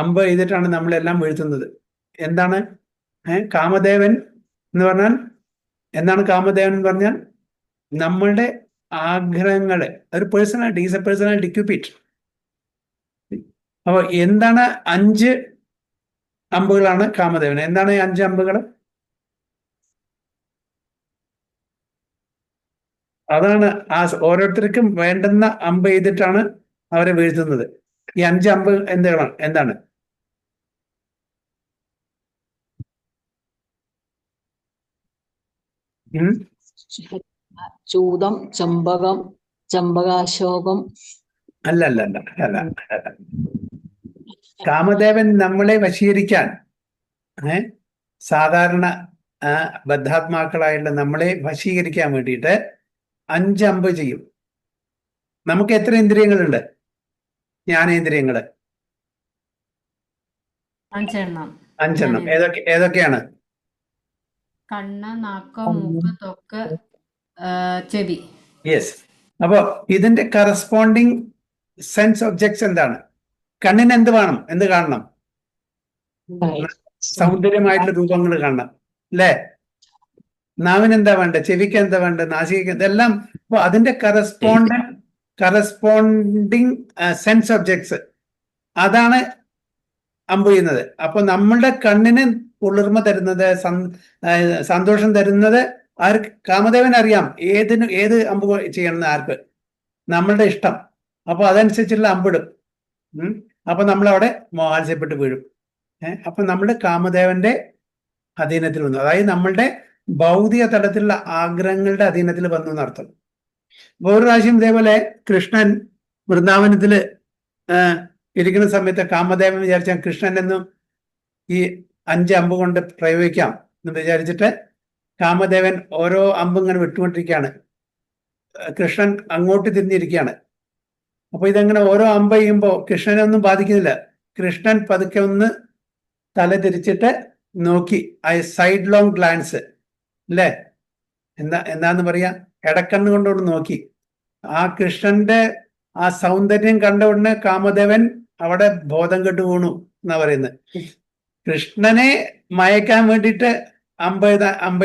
S1: അമ്പ് ചെയ്തിട്ടാണ് നമ്മളെല്ലാം വീഴ്ത്തുന്നത്. എന്താണ് കാമദേവൻ എന്ന് പറഞ്ഞാൽ? എന്താണ് കാമദേവൻ എന്ന് പറഞ്ഞാൽ? നമ്മളുടെ ആഗ്രഹങ്ങള്, ഒരു പേഴ്സണാലിറ്റി, ഈസ് എ പേഴ്സണാലിറ്റി ക്യൂപിഡ്. അപ്പൊ എന്താണ് 5 അമ്പുകളാണ് കാമദേവൻ? എന്താണ് ഈ 5 അമ്പുകൾ? അതാണ് ആ ഓരോരുത്തർക്കും വേണ്ടുന്ന അമ്പ് ചെയ്തിട്ടാണ് അവരെ വീഴ്ത്തുന്നത്. ഈ 5 അമ്പ് എന്താണ്?
S7: ചൂതം, ചമ്പകം, ചമ്പകാശോകം.
S1: അല്ല. കാമദേവൻ നമ്മളെ വശീകരിക്കാൻ സാധാരണ ബദ്ധാത്മാക്കളായുള്ള നമ്മളെ വശീകരിക്കാൻ വേണ്ടിയിട്ട് 5 അമ്പ് ചെയ്യും. നമുക്ക് എത്ര ഇന്ദ്രിയങ്ങളുണ്ട്? ജ്ഞാനേന്ദ്രിയങ്ങള് 5 ഏതൊക്കെയാണ്?
S5: കണ്ണ്, നാക്ക്, മൂക്ക്, ത്വക്ക്, ചെവി.
S1: യെസ്. അപ്പൊ ഇതിന്റെ കറസ്പോണ്ടിങ് സെൻസ് ഒബ്ജക്ട്സ് എന്താണ്? കണ്ണിന് എന്ത് വേണം? എന്ത് കാണണം? സൗന്ദര്യമായിട്ടുള്ള രൂപങ്ങൾ കാണണം, അല്ലേ? നാവിന് എന്താ വേണ്ടത്? ചെവിക്ക് എന്താ വേണ്ടത്? നാസികക്ക് ഇതെല്ലാം. അപ്പൊ അതിന്റെ കറസ്പോണ്ടിങ് സെൻസ് ഒബ്ജക്ട്സ്, അതാണ് അമ്പ് ചെയ്യുന്നത്. അപ്പൊ നമ്മളുടെ കണ്ണിന് കുളിർമ തരുന്നത്, സന്തോഷം തരുന്നത് ആർക്ക്? കാമദേവൻ അറിയാം ഏത് അമ്പ് ചെയ്യണമെന്ന്. ആർക്ക്? നമ്മളുടെ ഇഷ്ടം. അപ്പൊ അതനുസരിച്ചുള്ള അമ്പിടും. അപ്പൊ നമ്മളവിടെ മോഹാത്സ്യപ്പെട്ട് വീഴും. അപ്പൊ നമ്മുടെ കാമദേവന്റെ അധീനത്തിൽ വന്നു, അതായത് നമ്മളുടെ ഭൗതിക തലത്തിലുള്ള ആഗ്രഹങ്ങളുടെ അധീനത്തിൽ വന്നു എന്നർത്ഥം. വേറൊരു പ്രാവശ്യം ഇതേപോലെ കൃഷ്ണൻ വൃന്ദാവനത്തില് ഇരിക്കുന്ന സമയത്ത് കാമദേവൻ വിചാരിച്ച കൃഷ്ണൻ എന്നും ഈ 5 അമ്പ് കൊണ്ട് പ്രയോഗിക്കാം എന്ന് വിചാരിച്ചിട്ട് കാമദേവൻ ഓരോ അമ്പ് ഇങ്ങനെ വിട്ടുകൊണ്ടിരിക്കുകയാണ്. കൃഷ്ണൻ അങ്ങോട്ട് തിരിഞ്ഞിരിക്കുകയാണ്. അപ്പൊ ഇതങ്ങനെ ഓരോ അമ്പ് ചെയ്യുമ്പോൾ കൃഷ്ണനെ ഒന്നും ബാധിക്കുന്നില്ല. കൃഷ്ണൻ പതുക്കെ ഒന്ന് തല തിരിച്ചിട്ട് നോക്കി, ആ സൈഡ് ലോങ് ഗ്ലാൻസ്, അല്ലേ? എന്താന്ന് പറയാ? ഇടക്കണ്ണ് കൊണ്ടോട് നോക്കി. ആ കൃഷ്ണന്റെ ആ സൗന്ദര്യം കണ്ട ഉടനെ കാമദേവൻ അവിടെ ബോധം കെട്ട് വീണു എന്നാ പറയുന്നത്. കൃഷ്ണനെ മയക്കാൻ വേണ്ടിയിട്ട് അമ്പ്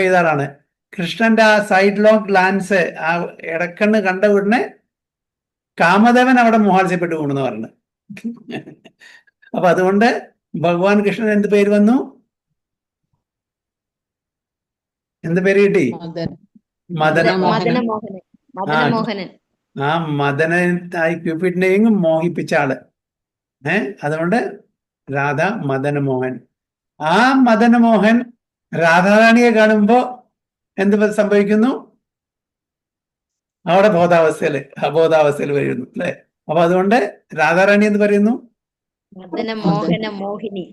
S1: ചെയ്ത ആളാണ്. കൃഷ്ണന്റെ ആ സൈഡ് ലോങ് ഗ്ലാൻസ്, ആ ഇടക്കണ്ണ് കണ്ട ഉടനെ കാമദേവൻ അവിടെ മോഹാത്സ്യപ്പെട്ട് വീണെന്ന് പറഞ്ഞു. അപ്പൊ അതുകൊണ്ട് ഭഗവാൻ കൃഷ്ണൻ എന്ത് പേര് വന്നു? എന്ത് പേര് കിട്ടി?
S4: മദനമോഹനൻ.
S1: ആ മദനായി ക്യൂപിഡിനെയും മോഹിപ്പിച്ച ആള്. അതുകൊണ്ട് രാധ മദനമോഹൻ. ആ മദനമോഹൻ രാധാറാണിയെ കാണുമ്പോ എന്ത് സംഭവിക്കുന്നു? അവിടെ അബോധാവസ്ഥയിൽ വരുന്നു, അല്ലെ? അപ്പൊ അതുകൊണ്ട് രാധാറാണി എന്ന് പറയുന്നു
S4: മദനമോഹന മോഹിനി.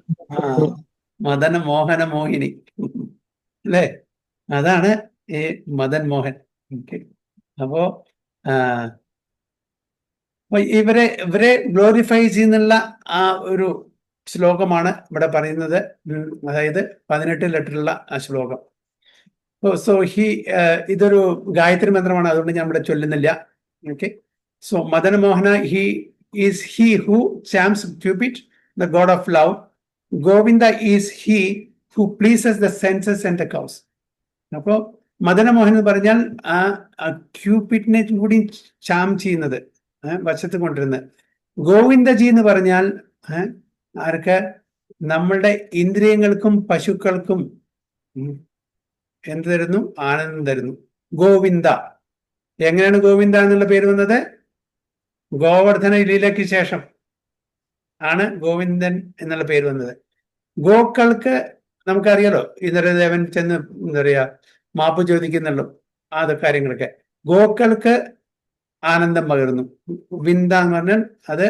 S1: മദനമോഹന മോഹിനി, അല്ലേ? അതാണ് ഈ മദൻ മോഹൻ. ഓക്കെ. അപ്പോ ഇവരെ ഗ്ലോറിഫൈ ചെയ്യുന്നുള്ള ആ ഒരു ശ്ലോകമാണ് ഇവിടെ പറയുന്നത്. അതായത് 18 ലെറ്ററുള്ള ആ ശ്ലോകം. സോ ഇതൊരു ഗായത്രി മന്ത്രമാണ്, അതുകൊണ്ട് ഞാൻ ഇവിടെ ചൊല്ലുന്നില്ല. Okay. So Madanamohana is he who charms Cupid, the god of love. Govinda is he who pleases the senses and the cows. അപ്പോ മദനമോഹൻ എന്ന് പറഞ്ഞാൽ ആ ക്യൂപിഡിനെ കൂടി ചാം ചെയ്യുന്നത്, വശത്ത് കൊണ്ടിരുന്നത്. ഗോവിന്ദജി എന്ന് പറഞ്ഞാൽ ആർക്ക്? നമ്മളുടെ ഇന്ദ്രിയങ്ങൾക്കും പശുക്കൾക്കും എന്ത് തരുന്നു? ആനന്ദം തരുന്നു. ഗോവിന്ദ. എങ്ങനെയാണ് ഗോവിന്ദ എന്നുള്ള പേര് വന്നത്? ഗോവർദ്ധന ലീലയ്ക്ക് ശേഷം ആണ് ഗോവിന്ദൻ എന്നുള്ള പേര് വന്നത്. ഗോക്കൾക്ക് നമുക്കറിയാലോ, ഇന്ദ്രദേവൻ ചെന്ന് എന്താ പറയാ മാപ്പ് ചോദിക്കുന്നുള്ളൂ, അത് കാര്യങ്ങളൊക്കെ. ഗോക്കൾക്ക് ആനന്ദം പകരുന്നു. വിന്ദ എന്ന് പറഞ്ഞാൽ അത്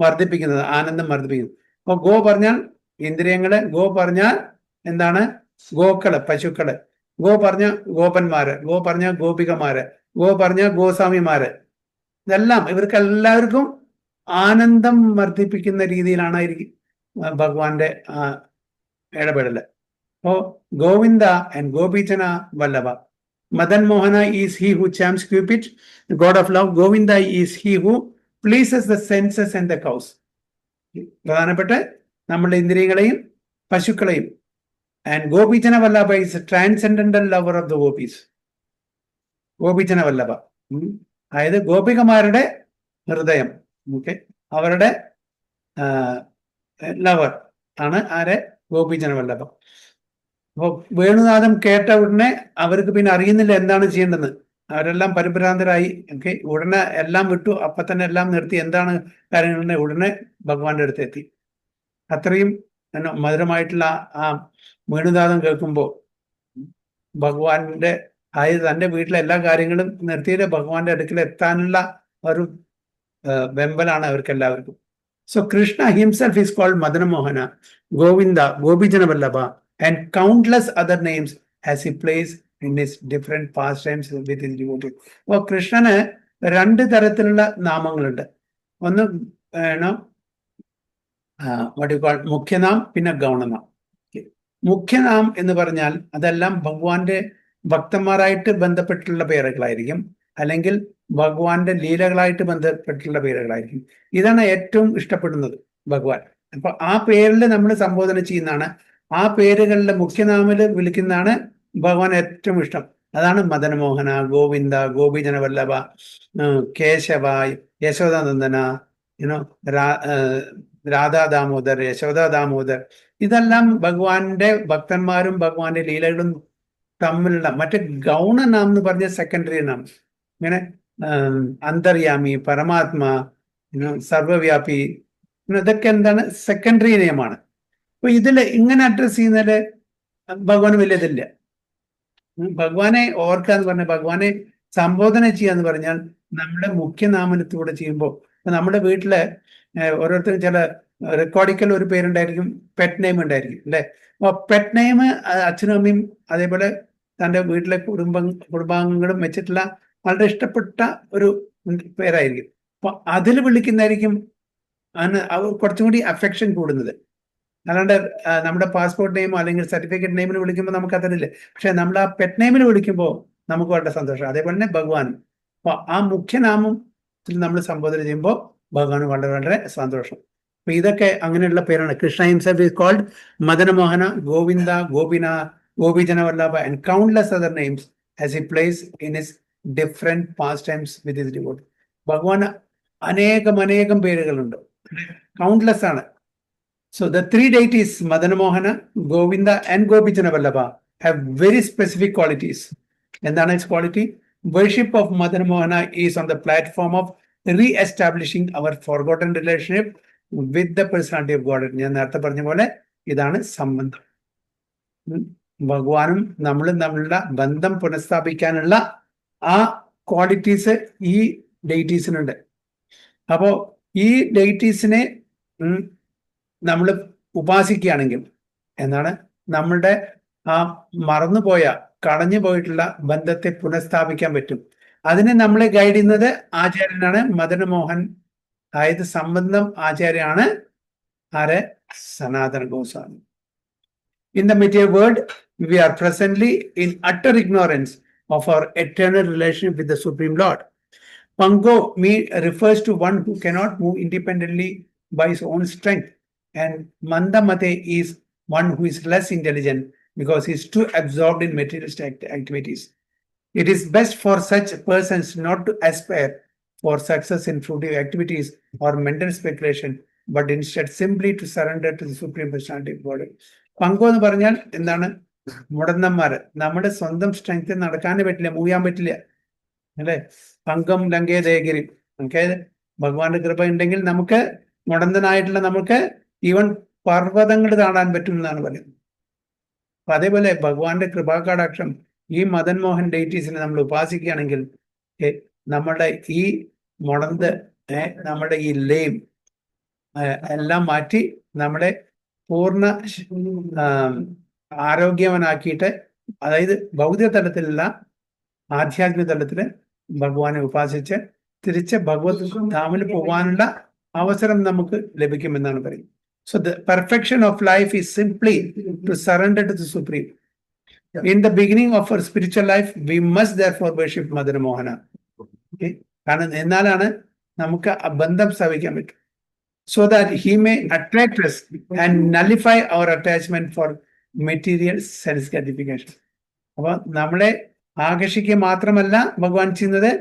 S1: വർദ്ധിപ്പിക്കുന്നത്, ആനന്ദം വർദ്ധിപ്പിക്കുന്നു. അപ്പൊ ഗോ പറഞ്ഞാൽ ഇന്ദ്രിയങ്ങള്, ഗോ പറഞ്ഞാൽ എന്താണ്? ഗോക്കള്, പശുക്കള്. ഗോ പറഞ്ഞ ഗോപന്മാര്, ഗോ പറഞ്ഞ ഗോപികമാര്, ഗോ പറഞ്ഞ ഗോസ്വാമിമാര്. ഇതെല്ലാം ഇവർക്ക് എല്ലാവർക്കും ആനന്ദം വർദ്ധിപ്പിക്കുന്ന രീതിയിലാണ് ഭഗവാന്റെ ഇടപെടല്. അപ്പോ Govinda and Gopijana Vallabha. Madan Mohana is he who charms Cupid, the god of love. Govinda is he who pleases the senses and the cows. പ്രധാനപ്പെട്ട നമ്മുടെ ഇന്ദ്രിയങ്ങളെയും പശുക്കളെയും. And Gopijana Vallabha is a transcendental lover of the gopis. Gopijana Vallabha, അതായത് ഗോപികമാരുടെ ഹൃദയം, ഓക്കെ, അവരുടെ ലവർ ആണ് ആരെ? ഗോപീചന വല്ലഭ. അപ്പൊ വേണുനാഥം കേട്ട ഉടനെ അവർക്ക് പിന്നെ അറിയുന്നില്ല എന്താണ് ചെയ്യേണ്ടത്. അവരെല്ലാം പരിഭ്രാന്തരായി. ഓക്കെ, ഉടനെ എല്ലാം വിട്ടു, അപ്പൊ തന്നെ എല്ലാം നിർത്തി. എന്താണ് കാര്യങ്ങൾ? ഉടനെ ഭഗവാന്റെ അടുത്ത് എത്തി. അത്രയും മധുരമായിട്ടുള്ള ആ വേണുനാഥം കേൾക്കുമ്പോൾ ഭഗവാന്റെ, അതായത് തന്റെ വീട്ടിലെ എല്ലാ കാര്യങ്ങളും നിർത്തിയിട്ട് ഭഗവാന്റെ അടുക്കൽ എത്താനുള്ള ഒരു വെമ്പലാണ് അവർക്ക് എല്ലാവർക്കും. So Krishna himself is called Madana Mohana, Govinda, Gopijana Vallabha, and countless other names as he plays in his different pastimes with his devotees. അപ്പോൾ കൃഷ്ണന് 2 തരത്തിലുള്ള നാമങ്ങളുണ്ട്. ഒന്ന് മുഖ്യനാം, പിന്നെ ഗൗണനാം. മുഖ്യനാം എന്ന് പറഞ്ഞാൽ അതെല്ലാം ഭഗവാന്റെ ഭക്തന്മാരായിട്ട് ബന്ധപ്പെട്ടുള്ള പേരുകളായിരിക്കും, അല്ലെങ്കിൽ ഭഗവാന്റെ ലീലകളായിട്ട് ബന്ധപ്പെട്ടുള്ള പേരുകളായിരിക്കും. ഇതാണ് ഏറ്റവും ഇഷ്ടപ്പെടുന്നത് ഭഗവാൻ. അപ്പൊ ആ പേരിൽ നമ്മൾ സംബോധന ചെയ്യുന്നതാണ്. ആ പേരുകളിലെ മുഖ്യനാമില് വിളിക്കുന്നതാണ് ഭഗവാൻ ഏറ്റവും ഇഷ്ടം. അതാണ് മദനമോഹന, ഗോവിന്ദ, ഗോപീജന വല്ലഭ, കേശവ, യശോദാനന്ദന, രാധാ ദാമോദർ, യശോദാ ദാമോദർ. ഇതെല്ലാം ഭഗവാന്റെ ഭക്തന്മാരും ഭഗവാന്റെ ലീലകളും തമ്മിലുള്ള. മറ്റേ ഗൗണനാം എന്ന് പറഞ്ഞ സെക്കൻഡറി നാം. ഇങ്ങനെ അന്തര്യാമി, പരമാത്മാ, സർവവ്യാപി, ഇതൊക്കെ എന്താണ്? സെക്കൻഡറി നെയിമാണ്. അപ്പൊ ഇതില് ഇങ്ങനെ അഡ്രസ് ചെയ്യുന്നതില് ഭഗവാന് വലിയതില്ല. ഭഗവാനെ ഓർക്കുക എന്ന് പറഞ്ഞാൽ, ഭഗവാനെ സംബോധന ചെയ്യുക എന്ന് പറഞ്ഞാൽ നമ്മുടെ മുഖ്യനാമനത്തിലൂടെ ചെയ്യുമ്പോൾ, നമ്മുടെ വീട്ടില് ഓരോരുത്തരും ചില റെക്കോർഡിക്കൽ ഒരു പേരുണ്ടായിരിക്കും, പെറ്റ് നെയിം ഉണ്ടായിരിക്കും, അല്ലെ? അപ്പൊ പെറ്റ് നെയിം അച്ഛനും അമ്മയും അതേപോലെ തൻ്റെ വീട്ടിലെ കുടുംബാംഗങ്ങളും വെച്ചിട്ടുള്ള വളരെ ഇഷ്ടപ്പെട്ട ഒരു പേരായിരിക്കും. അപ്പൊ അതിൽ വിളിക്കുന്നതായിരിക്കും കുറച്ചും കൂടി അഫെക്ഷൻ കൂടുന്നത്. അല്ലാണ്ട് നമ്മുടെ പാസ്പോർട്ട് നെയിമോ അല്ലെങ്കിൽ സർട്ടിഫിക്കറ്റ് നെയിമിൽ വിളിക്കുമ്പോൾ നമുക്ക് അതറിയില്ല. പക്ഷെ നമ്മൾ ആ പെറ്റ് നെയിമിൽ വിളിക്കുമ്പോൾ നമുക്ക് വളരെ സന്തോഷം. അതേപോലെ തന്നെ ഭഗവാനും. അപ്പൊ ആ മുഖ്യനാമത്തിൽ നമ്മൾ സംബോധന ചെയ്യുമ്പോൾ ഭഗവാന് വളരെ വളരെ സന്തോഷം. അപ്പൊ ഇതൊക്കെ അങ്ങനെയുള്ള പേരാണ്. Krishna himself is called Madana Mohana, Govinda, ഗോപിന, Gopijana Vallabha, and countless other names as he plays in his different pastimes with his devotee. ഭഗവാന് അനേകം പേരുകളുണ്ട്, കൗണ്ട്ലെസ് ആണ്. So the 3 deities, Madana Mohana, Govinda and Gopijana Vallabha, have very specific qualities. And the next quality, worship of Madana Mohana is on the platform of re-establishing our forgotten relationship with the personality of God. ഞാൻ നേരത്തെ പറഞ്ഞ പോലെ ഇതാണ് സംബന്ധം. ഭഗവാനും നമ്മളും തമ്മിലുള്ള ബന്ധം പുനഃസ്ഥാപിക്കാനുള്ള ആ ക്വാളിറ്റീസ് ഈ ഡെയിറ്റീസിനുണ്ട്. അപ്പോ ഈ ഡെയിറ്റീസിനെ നമ്മൾ ഉപാസിക്കുകയാണെങ്കിൽ എന്താണ്? നമ്മളുടെ ആ മറന്നുപോയ, കടഞ്ഞു പോയിട്ടുള്ള ബന്ധത്തെ പുനഃസ്ഥാപിക്കാൻ പറ്റും. അതിനെ നമ്മളെ ഗൈഡ് ചെയ്യുന്നത് ആചാര്യനാണ്, മദനമോഹൻ. അതായത് സംബന്ധം ആചാര്യാണ് ആരെ? സനാതന Goswami. In the material world, we are presently in utter ignorance of our eternal relationship with the Supreme Lord. Pango refers to one who cannot move independently by his own strength. And Mandamate is one who is less intelligent because he is too absorbed in materialistic activities. It is best for such persons not to aspire for success in fruitive activities or mental speculation, but instead simply to surrender to the Supreme Personality of God. പങ്കോ എന്ന് പറഞ്ഞാൽ എന്താണ്? മുടന്തന്മാര്. നമ്മുടെ സ്വന്തം സ്ട്രെങ്ത്തിൽ നടക്കാനേ പറ്റില്ല, മൂവ് ചെയ്യാൻ പറ്റില്ല, അല്ലെ? പങ്കം ലങ്കേ ദേഗിരി. ഓക്കെ, ഭഗവാന്റെ കൃപ ഉണ്ടെങ്കിൽ നമുക്ക് മുടന്തനായിട്ടുള്ള നമുക്ക് ഈവൻ പർവ്വതങ്ങൾ കാണാൻ പറ്റും എന്നാണ് പറയുന്നത്. അപ്പൊ അതേപോലെ ഭഗവാന്റെ കൃപാകടാക്ഷം ഈ മദൻ മോഹൻ ഡെയ്റ്റീസിനെ നമ്മൾ ഉപാസിക്കുകയാണെങ്കിൽ നമ്മുടെ ഈ മുടന്ത് നമ്മുടെ ഈ ലെയിം എല്ലാം മാറ്റി നമ്മളെ പൂർണ്ണ ആരോഗ്യവനാക്കിയിട്ട്, അതായത് ഭൗതിക തലത്തിലുള്ള ആധ്യാത്മിക തലത്തില് ഭഗവാനെ ഉപാസിച്ച് തിരിച്ച് ഭഗവത് ധാമിൽ പോകാനുള്ള അവസരം നമുക്ക് ലഭിക്കുമെന്നാണ് പറയുന്നത്. So the perfection of life is simply to surrender to the Supreme. In the beginning of our spiritual life, we must therefore worship Madan Mohana. Okay? കാരണം എന്നാലാണ് നമുക്ക് ആ ബന്ധം സ്ഥാപിക്കാൻ പറ്റും. So that he may attract us and nullify our attachment for material sense gratification. അപ്പൊ നമ്മളെ ആകർഷിക്കുക മാത്രമല്ല ഭഗവാൻ ചെയ്യുന്നത്,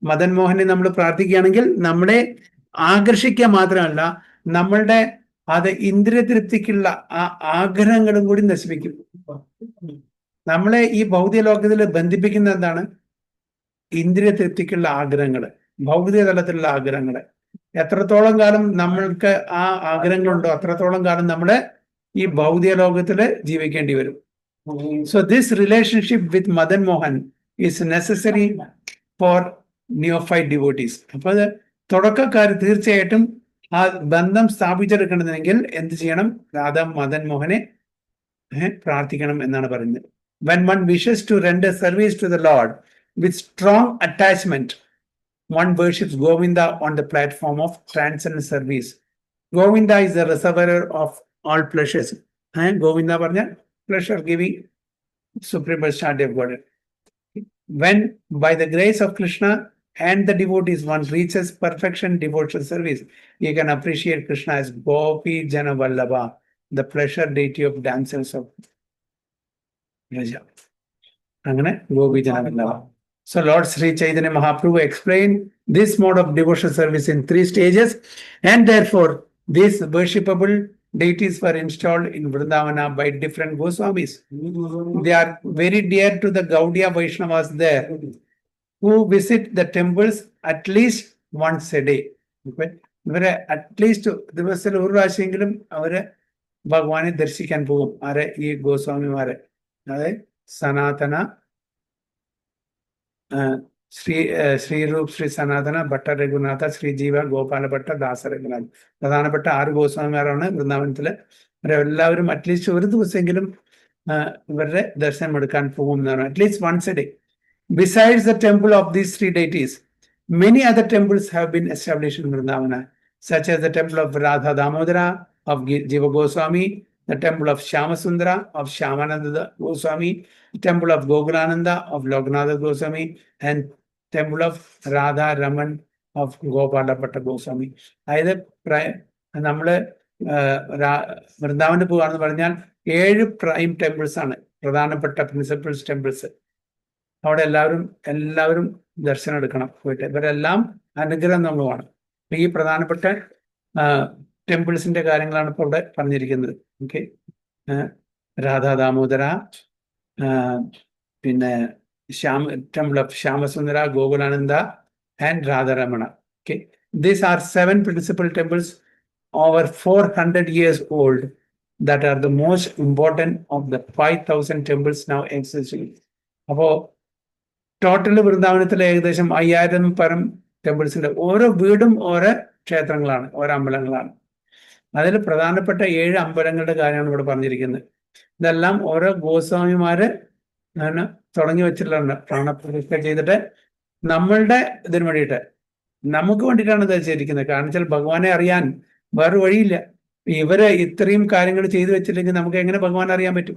S1: മദൻ മോഹനെ നമ്മൾ പ്രാർത്ഥിക്കുകയാണെങ്കിൽ നമ്മളെ ആകർഷിക്കുക മാത്രമല്ല നമ്മളുടെ അത് ഇന്ദ്രിയ തൃപ്തിക്കുള്ള ആ ആഗ്രഹങ്ങളും കൂടി നശിപ്പിക്കും. നമ്മളെ ഈ ഭൗതിക ലോകത്തിൽ ബന്ധിപ്പിക്കുന്ന എന്താണ്? ഇന്ദ്രിയ തൃപ്തിക്കുള്ള ആഗ്രഹങ്ങൾ, ഭൗതിക തലത്തിലുള്ള ആഗ്രഹങ്ങൾ. എത്രത്തോളം കാലം നമ്മൾക്ക് ആ ആഗ്രഹങ്ങളുണ്ടോ അത്രത്തോളം കാലം നമ്മുടെ ഈ ഭൗതിക ലോകത്തിൽ ജീവിക്കേണ്ടി വരും. So this relationship with Madan Mohan is necessary for neophyte devotees. അപ്പൊ അത് തുടക്കക്കാർ തീർച്ചയായിട്ടും ആ ബന്ധം സ്ഥാപിച്ചെടുക്കണമെങ്കിൽ എന്ത് ചെയ്യണം? രാധാ മദൻ മോഹനെ പ്രാർത്ഥിക്കണം എന്നാണ് പറയുന്നത്. When one wishes to render service to the Lord with strong attachment, one worships Govinda on the platform of transcendent service. Govinda is the reservoir of all pleasures. Govinda പറഞ്ഞ pleasure giving supreme personality of Godhead. When by the grace of Krishna and the devotees one reaches perfection devotional service, you can appreciate Krishna as Gopi Jana Vallabha, the pleasure deity of dancers of Raja. അങ്ങനെ Gopi Jana Vallabha. So Lord Sri Chaitanya Mahaprabhu explained this mode of devotional service in 3 stages, and therefore these worshipable deities were installed in Vrindavana by different Goswamis. They are very dear to the Gaudiya Vaishnavas there, who visit the temples at least once a day. ഇവരെ അറ്റ്ലീസ്റ്റ് ദിവസത്തിൽ ഒരു പ്രാവശ്യമെങ്കിലും അവര് ഭഗവാനെ ദർശിക്കാൻ പോകും. ആരെ? ഈ ഗോസ്വാമിമാരെ. അതായത് സനാതന ശ്രീരൂപ്, ശ്രീ സനാതന, ഭട്ട രഘുനാഥ, ശ്രീജീവ, ഗോപാല ഭട്ട, ദാസ രഘുനാഥ്. പ്രധാനപ്പെട്ട 6 ഗോസ്വാമിമാരാണ് വൃന്ദാവനത്തില്. അവരെല്ലാവരും അറ്റ്ലീസ്റ്റ് ഒരു ദിവസമെങ്കിലും ഇവരുടെ ദർശനം എടുക്കാൻ പോകും എന്നാണ്. At least once a day. Besides the temple of these 3 deities, many other temples have been established in Vrindavana, such as the temple of Radha Damodara of Jiva Goswami, the temple of Shyamasundara of Shyamananda Goswami, the temple of Gokulananda of Lokanath Goswami, and temple of Radha Raman of Gopala Bhatta Goswami. അതായത് നമ്മള് വൃന്ദാവന് പോകാന്ന് പറഞ്ഞാൽ 7 പ്രൈം ടെമ്പിൾസ് ആണ്, പ്രധാനപ്പെട്ട പ്രിൻസിപ്പൽസ് ടെമ്പിൾസ്. അവിടെ എല്ലാവരും ദർശനം എടുക്കണം പോയിട്ട്. ഇവരെല്ലാം അനുഗ്രഹം നമ്മളുമാണ്. ഈ പ്രധാനപ്പെട്ട ടെമ്പിൾസിന്റെ കാര്യങ്ങളാണ് ഇപ്പോൾ ഇവിടെ പറഞ്ഞിരിക്കുന്നത്. ഓക്കെ, രാധാ ദാമോദര, പിന്നെ temple of Shyamasundara, Gokulananda and Radharamana. Okay, these are 7 principal temples over 400 years old that are the most important of the 5,000 temples now existing. അപ്പോ ടോട്ടൽ വൃന്ദാവനത്തിലെ ഏകദേശം 5000 പരം ടെമ്പിൾസിന്റെ ഓരോ വീടും ഓരോ ക്ഷേത്രങ്ങളാണ്, ഓരോ അമ്പലങ്ങളാണ്. അതിൽ പ്രധാനപ്പെട്ട 7 അമ്പലങ്ങളുടെ കാര്യമാണ് ഇവിടെ പറഞ്ഞിരിക്കുന്നത്. ഇതെല്ലാം ഓരോ ഗോസ്വാമിമാര് തുടങ്ങി വെച്ചിട്ടുള്ള പ്രാണപ്രതിഷ്ഠ ചെയ്തിട്ട് നമ്മളുടെ ഇതിന് വേണ്ടിയിട്ട്, നമുക്ക് വേണ്ടിയിട്ടാണ് ഇത് ചെയ്തിരിക്കുന്നത്. കാരണം വെച്ചാൽ ഭഗവാനെ അറിയാൻ വേറെ വഴിയില്ല. ഇവര് ഇത്രയും കാര്യങ്ങൾ ചെയ്തു വെച്ചില്ലെങ്കിൽ നമുക്ക് എങ്ങനെ ഭഗവാൻ അറിയാൻ പറ്റും?